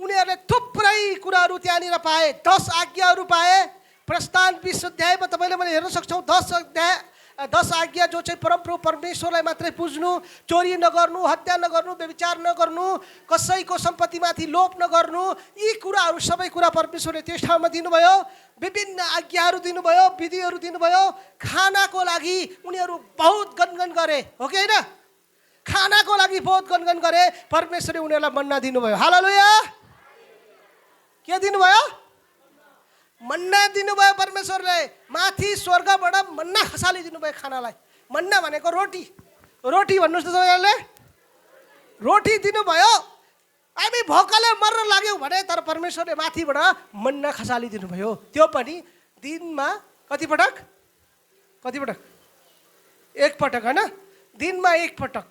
उनीहरूले थुप्रै कुराहरू त्यहाँनिर पाए। 10 आज्ञाहरू पाए। प्रस्थान 20 अध्यायमा तपाईँले मैले हेर्न सक्छौँ। 10 आज्ञा जो चाहिँ परमप्रभु परमेश्वरलाई मात्रै पुज्नु, चोरी नगर्नु, हत्या नगर्नु, व्यभिचार नगर्नु, कसैको सम्पत्तिमाथि लोभ नगर्नु, यी कुराहरू सबै कुरा परमेश्वरले त्यस ठाउँमा दिनुभयो। विभिन्न आज्ञाहरू दिनुभयो, विधिहरू दिनुभयो। खानाको लागि उनीहरू बहुत गनगन गरे, हो कि होइन? खानाको लागि बहुत गनगन गरे। परमेश्वरले उनीहरूलाई मन्ना दिनुभयो। हालेलुया। के दिनुभयो? मन्ना दिनुभयो परमेश्वरले। माथि स्वर्गबाट मन्ना खसालिदिनु भयो खानालाई। मन्ना भनेको रोटी। रोटी भन्नुहोस् त तपाईँहरूले। रोटी दिनुभयो। हामी भोकले मर्न लाग्यौँ भने तर परमेश्वरले माथिबाट मन्ना खसालिदिनु भयो। त्यो पनि दिनमा कति पटक? 1 पटक, होइन? दिनमा 1 पटक।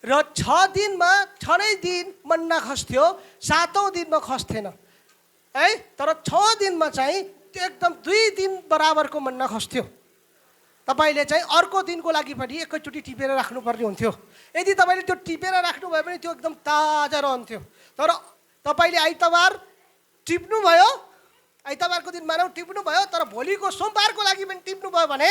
र 6 दिनमा 6 दिन मन्ना खस्थ्यो, 7औं दिनमा खस्थेन है। तर 6 दिनमा चाहिँ एकदम 2 दिन बराबरको मन्ना खस्थ्यो। तपाईँले चाहिँ अर्को दिनको लागि पनि एकैचोटि टिपेर राख्नुपर्ने हुन्थ्यो। यदि तपाईँले त्यो टिपेर राख्नुभयो भने त्यो एकदम ताजा रहन्थ्यो। तर तपाईँले आइतबार टिप्नुभयो, आइतबारको दिन मानौ टिप्नुभयो, तर भोलिको सोमबारको लागि पनि टिप्नुभयो भने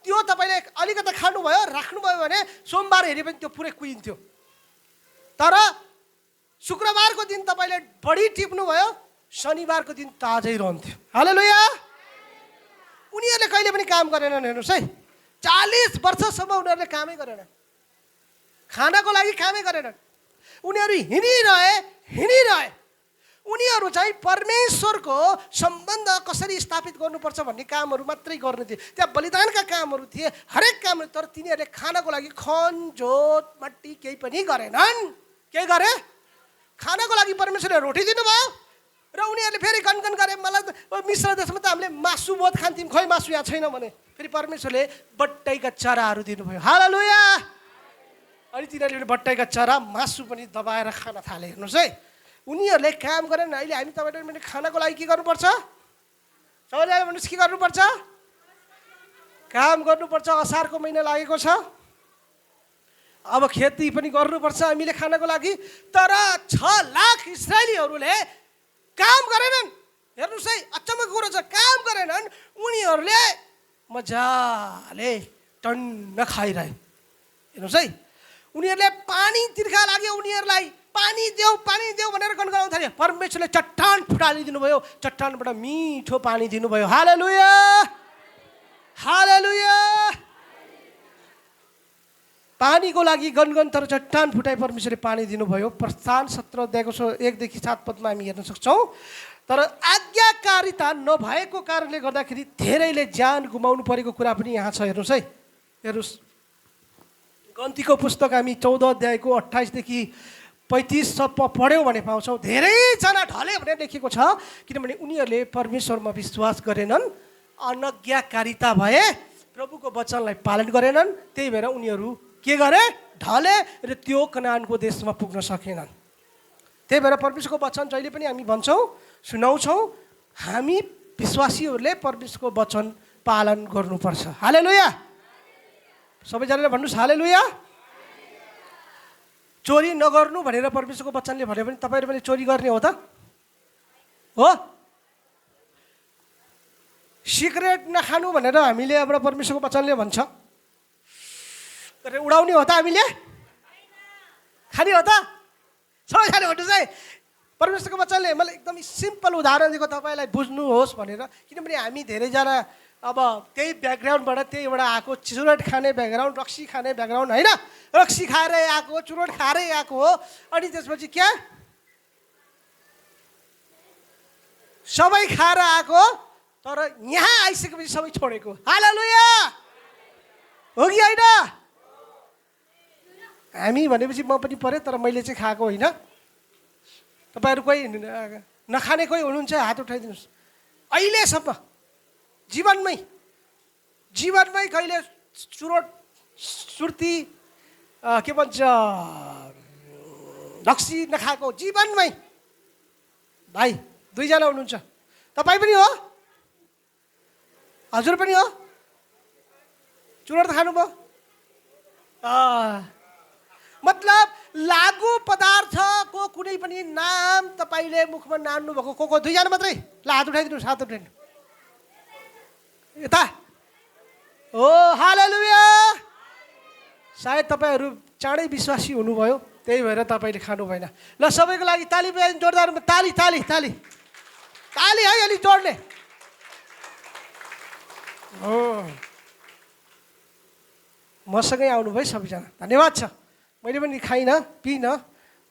त्यो तपाईँले अलिकति खानुभयो, राख्नुभयो भने सोमबार हेऱ्यो भने त्यो पुरै कुहिन्थ्यो। तर शुक्रबारको दिन तपाईँले बढी टिप्नुभयो, शनिबारको दिन ताजै रहन्थ्यो। हालेलुया। उनीहरूले कहिले पनि काम गरेनन्। हेर्नुहोस् है, 40 वर्षसम्म उनीहरूले कामै गरेनन्, खानाको लागि कामै गरेनन्। उनीहरू हिँडिरहे। उनीहरू चाहिँ परमेश्वरको सम्बन्ध कसरी स्थापित गर्नुपर्छ भन्ने कामहरू मात्रै गर्ने थिए। त्यहाँ बलिदानका कामहरू थिए, हरेक कामहरू। तर तिनीहरूले खानाको लागि खनजोत मट्टी केही पनि गरेनन्। के गरे? खानाको लागि परमेश्वरले रोटी दिनुभयो र उनीहरूले फेरि गनगन गरे, मलाई मिश्र देशमा त हामीले मासु बहुत खान्थ्यौँ, खै मासु यहाँ छैन भने फेरि परमेश्वरले बट्टैका चराहरू दिनुभयो। हालेलुया। अनि तिनीहरूले बट्टैका चरा मासु पनि दबाएर खान थाले। हेर्नुहोस् है, उनीहरूले काम गरेन। अहिले हामी तपाईँले खानाको लागि के गर्नुपर्छ? सबैले भन्नुहोस्, के गर्नुपर्छ? काम गर्नुपर्छ। असारको महिना लागेको छ, अब खेती पनि गर्नुपर्छ हामीले खानाको लागि। तर 6 लाख इस्राएलीहरूले काम गरेनन्। हेर्नुहोस् है, अचम्मको कुरो छ, काम गरेनन्। उनीहरूले मजाले टन्न खाइरहे। हेर्नुहोस् है, उनीहरूले पानी तिर्खा लाग्यो, उनीहरूलाई पानी देऊ भनेर गनगनाउन थाल्यो। परमेश्वरले चट्टान फुटालिदिनु भयो, चट्टानबाट मिठो पानी दिनुभयो। हालेलुया। हालेलुया। पानीको लागि गनगन, तर चट्टान फुटाई परमेश्वरले पानी दिनुभयो। प्रस्थान 17 अध्यायको 1देखि 7 पदमा हामी हेर्न सक्छौँ। तर आज्ञाकारिता नभएको कारणले गर्दाखेरि धेरैले ज्यान गुमाउनु परेको कुरा पनि यहाँ छ। हेर्नुहोस् है, हेर्नुहोस्, गन्तीको पुस्तक हामी 14 अध्यायको 28 देखि 35 पढ्यौँ भने पाउँछौँ। धेरैजना ढले भनेर लेखेको छ, किनभने उनीहरूले परमेश्वरमा विश्वास गरेनन्, अनज्ञाकारिता भए, प्रभुको वचनलाई पालन गरेनन्। त्यही भएर उनीहरू के गरे? ढले र त्यो कनानको देशमा पुग्न सकेनन्। त्यही भएर परमेश्वरको वचन जहिले पनि हामी भन्छौँ, सुनाउँछौँ, हामी विश्वासीहरूले परमेश्वरको वचन पालन गर्नुपर्छ। हालेलुया। सबैजनाले भन्नुहोस् हालेलुया। चोरी नगर्नु भनेर परमेश्वरको वचनले भने पनि तपाईँहरू पनि चोरी गर्ने हो त? हो? सिगरेट नखानु भनेर हामीले अब परमेश्वरको वचनले भन्छ उडाउने हो त? हामीले खाने हो त? सबै खाने भन्नुहोस् है। परमेश्वरको वचनले मलाई एकदम सिम्पल उदाहरण दिएको तपाईँलाई बुझ्नुहोस् भनेर, किनभने हामी धेरैजना अब त्यही ब्याकग्राउन्डबाट त्यहीबाट आएको, चुरोट खाने ब्याकग्राउन्ड, रक्सी खाने ब्याकग्राउन्ड होइन, रक्सी खाएरै आएको, चुरोट खाएरै आएको हो। अनि त्यसपछि क्या सबै खाएर आएको, तर यहाँ आइसकेपछि सबै छोडेको। हालेलुया हो कि होइन? हामी भनेपछि म पनि परेँ, तर मैले चाहिँ खाएको होइन। तपाईँहरू कोही नखाने कोही हुनुहुन्छ हात उठाइदिनुहोस्। अहिलेसम्म जीवनमै कहिले चुरोट सुर्ती के भन्छ रक्सी नखाएको जीवनमै भाइ 2 जना हुनुहुन्छ। तपाईँ पनि हो? हजुर पनि हो? चुरोट खानुभयो? मतलब लागु पदार्थको कुनै पनि नाम तपाईँले मुखमा नान्नु भएको को 2 जना मात्रै? ल हात उठाइदिनुहोस्, हात उठाइदिनु यता। ओ हालेलुया। सायद तपाईँहरू चाँडै विश्वासी हुनुभयो, त्यही भएर तपाईँले खानु भएन। ल सबैको लागि ताली बजाइदिनु, जोरदार ताली ताली ताली ताली है, अलिक जोडले। मसँगै आउनुभयो सबैजना, धन्यवाद छ। मैले पनि खाइनँ पिइनँ,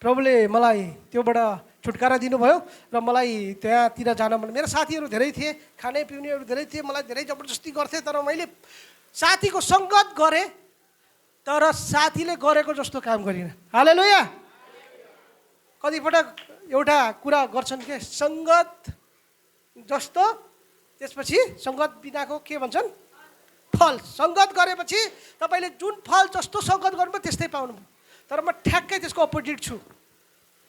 प्रभुले मलाई त्योबाट छुटकारा दिनुभयो र मलाई त्यहाँतिर जान मन। मेरो साथीहरू धेरै थिए, खाने पिउनेहरू धेरै थिए, मलाई धेरै जबरजस्ती गर्थे, तर मैले साथीको सङ्गत गरेँ, तर साथीले गरेको जस्तो काम गरिनँ। हालेलुया। कतिपटक एउटा कुरा गर्छन् के, सङ्गत जस्तो, त्यसपछि सङ्गत बिनाको के भन्छन्, फल। सङ्गत गरेपछि तपाईँले जुन फल जस्तो सङ्गत गर्नुभयो त्यस्तै पाउनुभयो, तर म ठ्याक्कै त्यसको अपोजिट छु।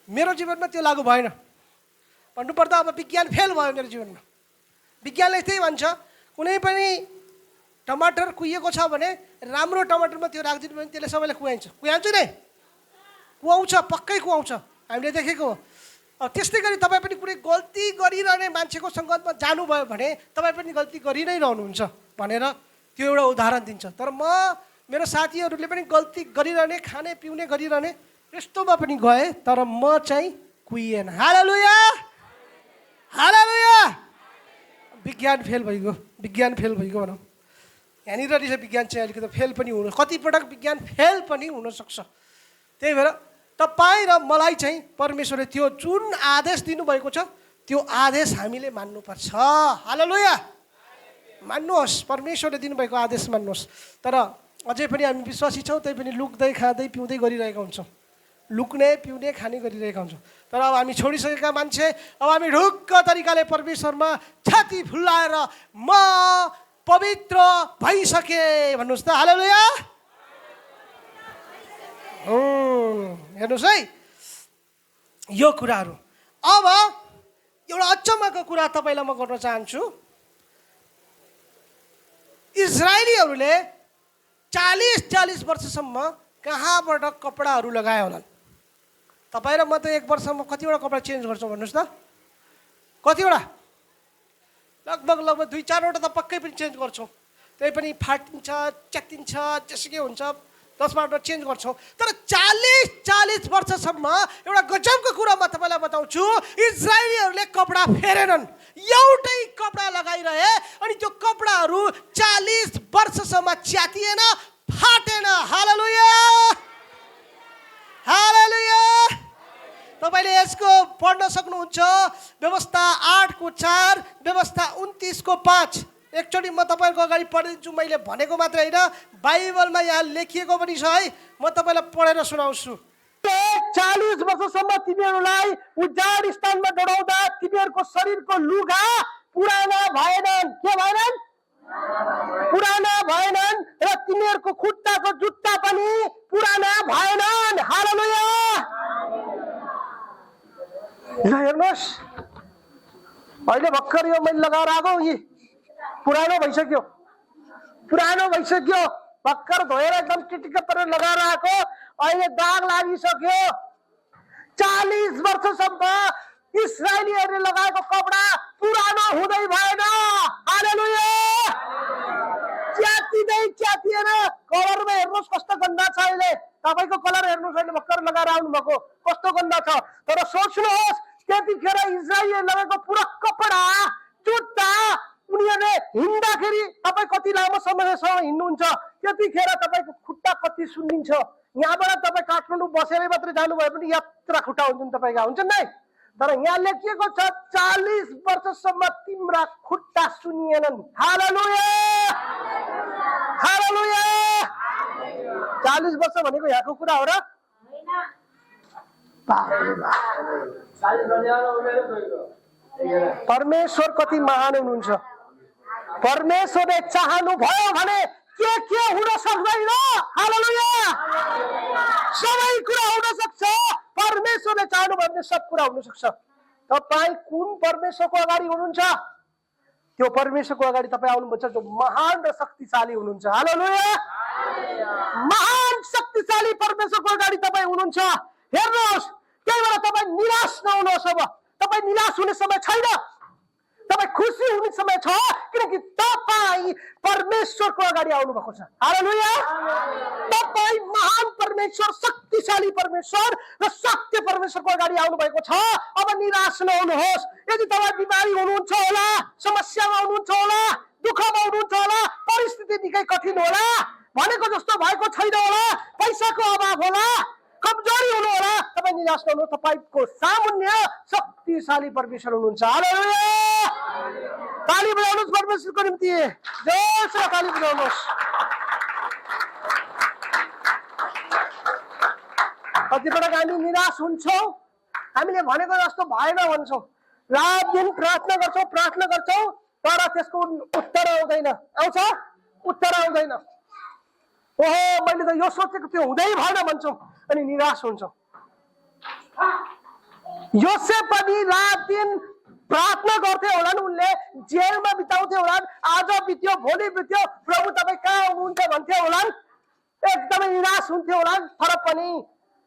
मेरो जीवनमा त्यो लागु भएन। भन्नुपर्दा अब विज्ञान फेल भयो मेरो जीवनमा। विज्ञानले त्यही भन्छ, कुनै पनि टमाटर कुहिएको छ भने राम्रो टमाटरमा त्यो राखिदिनु भने त्यसले सबैलाई कुहाइन्छ। कुहाउँछ नै, कुहाउँछ, पक्कै कुहाउँछ, हामीले देखेको हो। अब त्यस्तै गरी तपाईँ पनि कुनै गल्ती गरिरहने मान्छेको सङ्गतमा जानुभयो भने तपाईँ पनि गल्ती गरि नै रहनुहुन्छ भनेर त्यो एउटा उदाहरण दिन्छ। तर म मेरो साथीहरूले पनि गल्ती गरिरहने, खाने पिउने गरिरहने, यस्तोमा पनि गएँ, तर म चाहिँ कुहिएन। हालेलुया हालेलुया। विज्ञान फेल भइगयो, विज्ञान फेल भइगयो भनौँ। यहाँनिर रहेछ विज्ञान चाहिँ अलिकति फेल पनि हुनु, कतिपटक विज्ञान फेल पनि हुनसक्छ। त्यही भएर तपाईँ र मलाई चाहिँ परमेश्वरले त्यो जुन आदेश दिनुभएको छ त्यो आदेश हामीले मान्नुपर्छ। हालेलुया। मान्नुहोस्, परमेश्वरले दिनुभएको आदेश मान्नुहोस्। तर अझै पनि हामी विश्वासी छौँ, त्यही पनि लुक्दै खाँदै पिउँदै गरिरहेका हुन्छौँ, लुक्ने पिउने खाने गरिरहेका हुन्छौँ। तर अब हामी छोडिसकेका मान्छे, अब हामी ढुक्क तरिकाले परमेश्वरमा छाती फुल्लाएर म पवित्र भइसकेँ भन्नुहोस् त। हालेलुया। हेर्नुहोस् है यो कुराहरू। अब एउटा अचम्मको कुरा तपाईँलाई म गर्न चाहन्छु। इजरायलीहरूले 40 वर्षसम्म कहाँबाट कपडाहरू लगाए होलान्? तपाईँ र म त 1 वर्षमा कतिवटा कपडा चेन्ज गर्छौँ भन्नुहोस् त? कतिवटा? लगभग 2-4 वटा त पक्कै पनि चेन्ज गर्छौँ। त्यही पनि फाटिन्छ, च्यातिन्छ, जेसुकै हुन्छ, 10-12 वटा चेन्ज गर्छौँ। तर 40 वर्षसम्म एउटा गजबको कुरा म तपाईँलाई बताउँछु, इजरायलीहरूले कपडा फेरेनन्, एउटै कपडा लगाइरहे। अनि त्यो कपडाहरू 40 वर्षसम्म च्यातिएन, फाटेन। हालेलुया हालेलुया। तपाईँले यसको पढ्न सक्नुहुन्छ, व्यवस्था 8:4, व्यवस्था 29:5। एकचोटि म तपाईँहरूको अगाडि पढिदिन्छु, मैले भनेको मात्रै होइन, बाइबलमा यहाँ लेखिएको पनि छ है, म तपाईँलाई पढेर सुनाउँछु। 40 वर्षसम्म तिमीहरूलाई उजाड स्थानमा डढाउँदा तिमीहरूको शरीरको लुगा पुराना भएनन्। के भएनन्? पुराना भएनन्। र तिमीहरूको खुट्टाको जुत्ता पनि पुराना भएनन्। हालेलुया। हेर्नुहोस्, अहिले भर्खर यो मैले लगाएर आएको, यी पुरानो भइसक्यो, पुरानो भइसक्यो। भर्खर धोएर एकदम टिटिक्क पारेर लगाएर आएको, अहिले दाग लागिसक्यो। 40 वर्षसम्म इस्राएलीहरूले लगाएको कपडा पुरानो हुँदै भएन। हालेलुया। च्यातिएन। कलरमा हेर्नुहोस् कस्तो गन्दा छ। अहिले तपाईँको कलर हेर्नुहोस्, अहिले भर्खर लगाएर आउनु भएको कस्तो गन्दा छ। तर सोच्नुहोस्, त्यतिखेर इस्राएलीले लगाएको पुरा कपडा जुत्ता उनीहरूले हिँड्दाखेरि तपाईँ कति लामो समयसम्म हिँड्नुहुन्छ, त्यतिखेर तपाईँको खुट्टा कति सुन्निन्छ। यहाँबाट तपाईँ काठमाडौँ बसेरै मात्रै जानुभयो भने यात्रा खुट्टा हुन्छन् तपाईँका, हुन्छन् नै। तर यहाँ लेखिएको छ 40 वर्षसम्म तिम्रा खुट्टा सुनिएनन्। हालेलुया। हालेलुया। 40 वर्ष भनेको यहाँको कुरा हो र? परमेश्वर कति महान हुनुहुन्छ। परमेश्वरले चाहनु भयो भने के हुन सक्दैन। हालेलुया। सबै कुरा हुन सक्छ। परमेश्वरले चाहनु भयो भने सब कुरा हुन सक्छ। तपाईँ कुन परमेश्वरको अगाडि हुनुहुन्छ? त्यो परमेश्वरको अगाडि तपाईँ आउनुपर्छ जो महान र शक्तिशाली हुनुहुन्छ। हालेलुया। महान शक्तिशाली परमेश्वरको अगाडि तपाईँ हुनुहुन्छ। हेर्नुहोस्, त्यही भएर तपाईँ निराश नहुनुहोस्। अब तपाईँ निराश हुने समय छैन, तपाईँ खुसी हुने समय छ, किनकि तपाईँ परमेश्वरको अगाडि आउनु भएको छ। हालेलुया। तपाईँ महान परमेश्वर, शक्तिशाली परमेश्वर र सत्य परमेश्वरको अगाडि आउनु भएको छ। अब निराश नहुनुहोस्। यदि तपाईँ बिमारी हुनुहुन्छ होला, समस्यामा हुनुहुन्छ होला, दुःखमा हुनुहुन्छ होला, परिस्थिति निकै कठिन होला, भनेको जस्तो भएको छैन होला, पैसाको अभाव होला, कमजोरी हुनु होला, तपाईँ निराश नहुनुहोस्। तपाईँको सामुन्य शक्तिशाली परमेश्वर हुनुहुन्छ। हालेलुया। ताली बजाउनुहोस् परमेश्वरको निम्ति, जोरसँग ताली बजाउनुहोस्। कतिपटक हामी निराश हुन्छौँ, हामीले भनेको जस्तो भएन भन्छौँ, रात दिन प्रार्थना गर्छौँ, तर त्यसको उत्तर आउँदैन। आउँछ? उत्तर आउँदैन। ओहो, मैले त यो सोचेको थियो, हुँदै भएन भन्छौँ अनि निराश हुन्छौँ। योसेफ पनि रात दिन प्रार्थना गर्थे होलान्, उनले जेलमा बिताउँथे होलान्, आज बित्यो, भोलि बित्यो, प्रभु तपाईँ कहाँ हुनुहुन्छ भन्थे होलान्, एकदमै निराश हुन्थे होलान्। तर पनि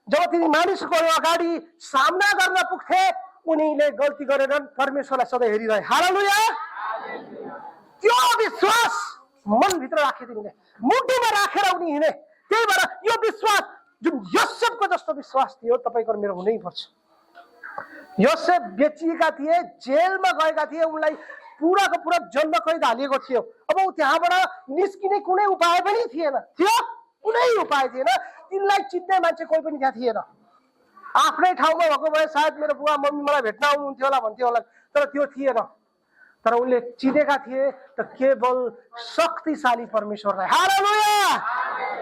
जब ती मानिसको अगाडि सामना गर्न पुग्थे, उनीले गल्ती गरेर परमेश्वरलाई सधैँ हेरिरहे। हालेलुया। त्यो विश्वास मनभित्र राखे तिमीले, मुटुमा राखेर उनी हिँडे। त्यही भएर यो विश्वास जुन योसेफको जस्तो विश्वास थियो तपाईँको मेरो हुनै पर्छ। योसेफ बेचिएका थिए, जेलमा गएका थिए, उनलाई पुराको पुरा जन्म कैद हालिएको थियो। अब त्यहाँबाट निस्किने कुनै उपाय पनि थिएन, कुनै उपाय थिएन। तिनलाई चिन्ने मान्छे कोही पनि त्यहाँ थिएन। आफ्नै ठाउँमा भएको भए सायद मेरो बुवा मम्मी मलाई भेट्न आउनुहुन्थ्यो होला भन्थ्यो होला, तर त्यो थिएन। तर उनले चिनेका थिए त केवल शक्तिशाली परमेश्वरलाई। हालेलुया।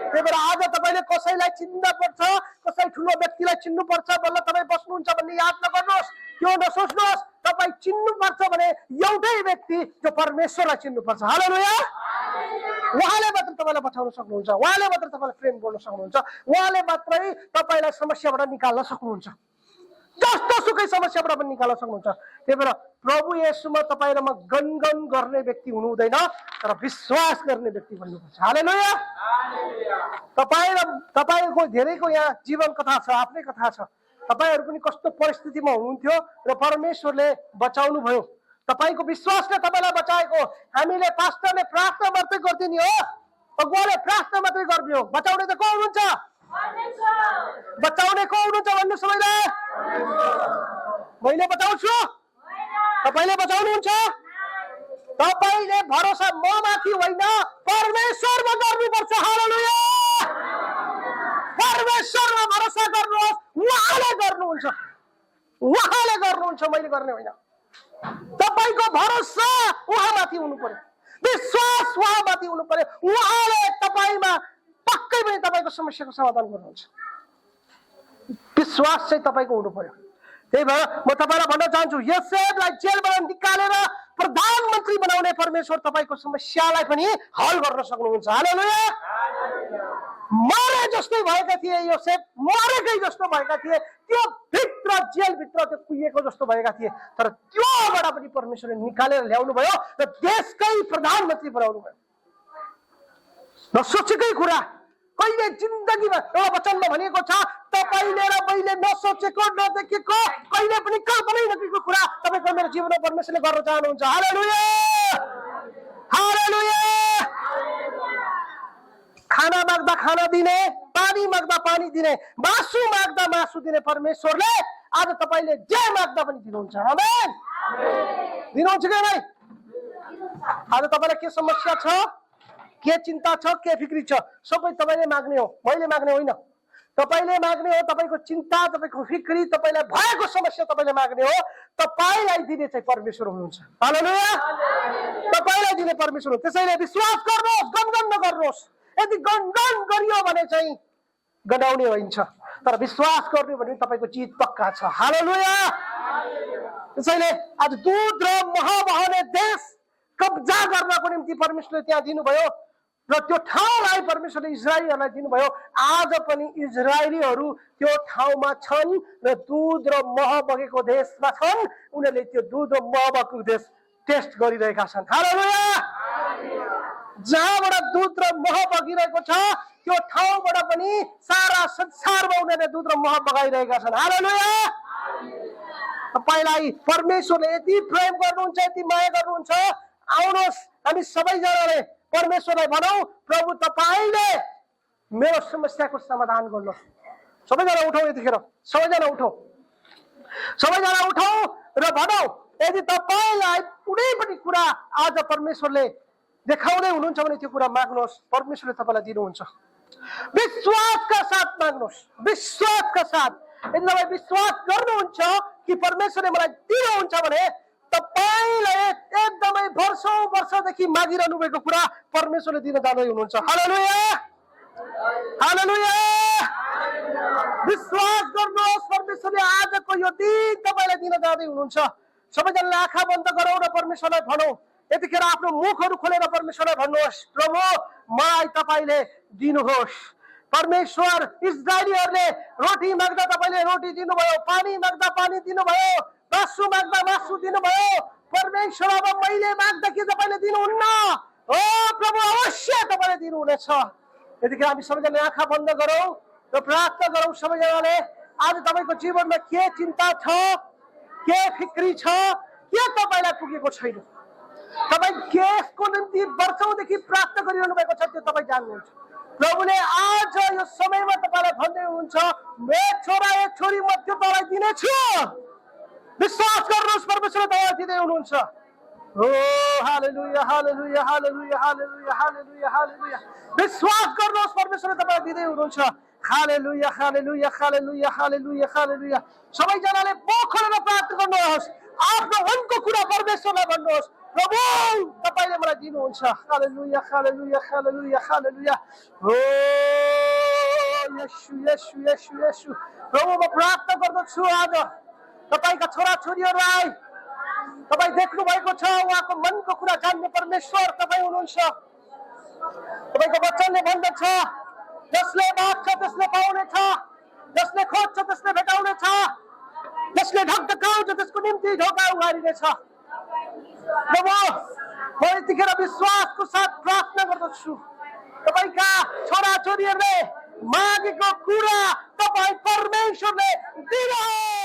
त्यही भएर आज तपाईँले कसैलाई चिन्न पर्छ, कसै ठुलो व्यक्तिलाई चिन्नु पर्छ, बल्ल तपाईँ बस्नुहुन्छ भन्ने याद नगर्नुहोस्, त्यो नसोच्नुहोस्। तपाईँ चिन्नु पर्छ भने एउटै व्यक्ति जो परमेश्वरलाई चिन्नु पर्छ। हालेलुया। उहाँले मात्र तपाईँलाई बचाउन सक्नुहुन्छ, उहाँले मात्र तपाईँलाई प्रेम गर्न सक्नुहुन्छ, उहाँले मात्रै तपाईँलाई समस्याबाट निकाल्न सक्नुहुन्छ, जस्तो सुकै समस्याबाट पनि निकाल्न सक्नुहुन्छ। त्यही भएर प्रभु येशूमा तपाईँ र म गनगन गर्ने व्यक्ति हुनु हुँदैन, तर विश्वास गर्ने व्यक्ति बन्नुपर्छ। हालेलुया। तपाईँको धेरैको यहाँ जीवन कथा छ, आफ्नै कथा छ। तपाईँहरू पनि कस्तो परिस्थितिमा हुनुहुन्थ्यो र परमेश्वरले बचाउनु भयो। तपाईँको विश्वासले तपाईँलाई बचाएको। हामीले पास्टरले प्रार्थना मात्रै गर्थे नि हो, अगुवाले प्रार्थना मात्रै गरिदियो। बचाउने त को हुनुहुन्छ? बचाउने को हुनुहुन्छ भन्नु सबैले? मैले बचाउँछु, तपाईँले बचाउनुहुन्छ। तपाईँले भरोसा म माथि होइन, परमेश्वरमा गर्नुपर्छ। हालेलुया। परमेश्वरमा भरोसा गर्नुहोस्, उहाँले गर्नुहुन्छ, उहाँले गर्नुहुन्छ, मैले गर्ने होइन। तपाईँको भरोसा उहाँमाथि हुनु पर्यो, विश्वास उहाँमाथि हुनु पर्यो। उहाँले तपाईँमा पक्कै पनि तपाईँको समस्याको समाधान गर्नुहुन्छ। विश्वास चाहिँ तपाईँको हुनु पर्यो। त्यही भएर म तपाईँलाई भन्न चाहन्छु, योसेफलाई जेलबाट निकालेर प्रधानमन्त्री बनाउने परमेश्वर तपाईँको समस्यालाई पनि हल गर्न सक्नुहुन्छ। हालेलुया। मरे जस्तै भएका थिए योसेफ, मरेकै जस्तो भएका थिए, त्यो भित्र जेलभित्र त्यो कुहिएको जस्तो भएका थिए, तर त्योबाट पनि परमेश्वरले निकालेर ल्याउनु भयो र देशकै प्रधानमन्त्री बनाउनु भयो। नसोचेकै कुरा कहिले जिन्दगीमा एउटा वचनमा भनिएको छ, तपाईले र मैले नसोचेको नदेखेको कहिले पनि कल्पनै नगरेको कुरा तपाईको मेरो जीवनमा परमेश्वरले गर्न चाहनुहुन्छ। हालेलुया हालेलुया। खाना माग्दा खाना दिने, पानी माग्दा पानी दिने, मासु माग्दा मासु दिने परमेश्वरले आज तपाईले जे माग्दा पनि दिनुहुन्छ। आमेन। दिनुहुन्छ कि नै? आज तपाईलाई के समस्या छ, के चिन्ता छ, के फिक्री छ, सबै तपाईले माग्ने हो, मैले माग्ने होइन। तपाईले माग्ने हो, तपाईको चिन्ता, तपाईको फिक्री, तपाईलाई भएको समस्या तपाईले माग्ने हो। तपाईलाई दिने चाहिँ परमेश्वर हुनुहुन्छ। हालेलुया। तपाईलाई दिने परमेश्वर हो। त्यसैले विश्वास गर्नुहोस्, गनगन नगर्नुहोस्। यदि गनगन गरियो भने चाहिँ गनाउने हुन्छ, तर विश्वास गर्नु भने तपाईको जित पक्का छ। हालेलुया। त्यसैले आज दूध र मह बहने देश कब्जा गर्नको निम्ति परमेश्वरले त्यहाँ दिनुभयो र त्यो ठाउँलाई परमेश्वरले इजरायलीहरूलाई दिनुभयो। आज पनि इजरायलीहरू त्यो ठाउँमा छन् र दुध र मह बगेको देशमा छन्। उनीहरूले त्यो दुध र मह बगेको देश टेस्ट गरिरहेका छन्। हालेलुया। जहाँबाट दुध र मह बगिरहेको छ त्यो ठाउँबाट पनि सारा संसारमा उनीहरूले दुध र मह बगाइरहेका छन्। हालेलुया। तपाईलाई परमेश्वरले यति प्रेम गर्नुहुन्छ, यति माया गर्नुहुन्छ, आउनुहोस् हामी सबैजनाले परमेश्वरलाई भनौँ, प्रभु तपाईले मेरो समस्याको समाधान गर्नुहोस्। सबैजना उठौँ, यतिखेर सबैजना उठौँ, सबैजना उठौँ र भनौँ, यदि तपाईलाई कुनै पनि कुरा आज परमेश्वरले देखाउँदै हुनुहुन्छ भने त्यो कुरा माग्नुहोस्, परमेश्वरले तपाईलाई दिनुहुन्छ। विश्वासका साथ माग्नुहोस्, विश्वासका साथ। यदि तपाईँ विश्वास गर्नुहुन्छ कि परमेश्वरले मलाई दिनुहुन्छ भने तपाईलाई एकदमै वर्षौं वर्षदेखि मागिरहनु भएको कुरा परमेश्वरले दिन जाँदै हुनुहुन्छ। हालेलुया हालेलुया। विश्वास गर्नुहोस्, परमेश्वरले आजको यो दिन तपाईलाई दिन जाँदै हुनुहुन्छ। सबैजनाले आँखा बन्द गरौँ र परमेश्वरलाई भनौँ। यतिखेर आफ्नो मुखहरू खोलेर परमेश्वरलाई भन्नुहोस्, प्रभु मलाई तपाईले दिनुहोस्। परमेश्वर इजरायलीहरूले रोटी माग्दा तपाईले रोटी दिनुभयो, पानी माग्दा पानी दिनुभयो, मासु माग्दा मासु दिनुभयो। परमेश्वर अब मैले माग्दा के तपाईले दिनुहुन्न? ओ प्रभु अवश्य तपाईले दिनुहुनेछ। यतिखेर हामी सबैजनाले आँखा बन्द गरौँ र प्रार्थना गरौँ। सबैजनाले आज तपाईको जीवनमा के चिन्ता छ, के फिक्री छ, के तपाईलाई पुगेको छैन, तपाई केको निम्ति वर्षौंदेखि प्रार्थना गरिरहनु भएको छ, त्यो तपाई जान्नुहुन्छ। प्रभुले आज यो समयमा तपाईलाई भन्दै हुनुहुन्छ, मेरो छोरा ए छोरी म त्यो तपाईलाई दिनेछु। विश्वास गर्नुहोस्, परमेश्वरले तपाईलाई दिँदै हुनुहुन्छ। ओ हालेलुया हालेलुया हालेलुया हालेलुया हालेलुया हालेलुया। विश्वास गर्नुहोस्, परमेश्वरले तपाईलाई दिँदै हुनुहुन्छ। हालेलुया हालेलुया हालेलुया हालेलुया हालेलुया। सबैजनाले मुख खोलेर प्रार्थना गर्नुहोस्, आफ्नो मनको कुरा परमेश्वरलाई भन्नुहोस्, प्रभु तपाईले मलाई दिनुहुन्छ। हालेलुया हालेलुया हालेलुया हालेलुया। ओ येशू येशू येशू येशू। प्रभु म प्रार्थना गर्दछु, आज तपाईका छोरा छोरीहरूलाई तपाई देख्नु भएको छ, उहाँको मनको कुरा जान्ने परमेश्वर तपाई हुनुहुन्छ। तपाईको वचनले भन्दछ, जसले माग्छ त्यसले पाउनेछ, जसले खोज्छ त्यसले भेटाउनेछ, जसले ढकढकाउँछ त्यसको निम्ति ढोका उघारिनेछ। प्रभु म यतिखेर विश्वासको साथ प्रार्थना गर्दछु, तपाईका छोरा छोरीहरूले मागेको कुरा तपाई परमेश्वरले दिनुहोस्।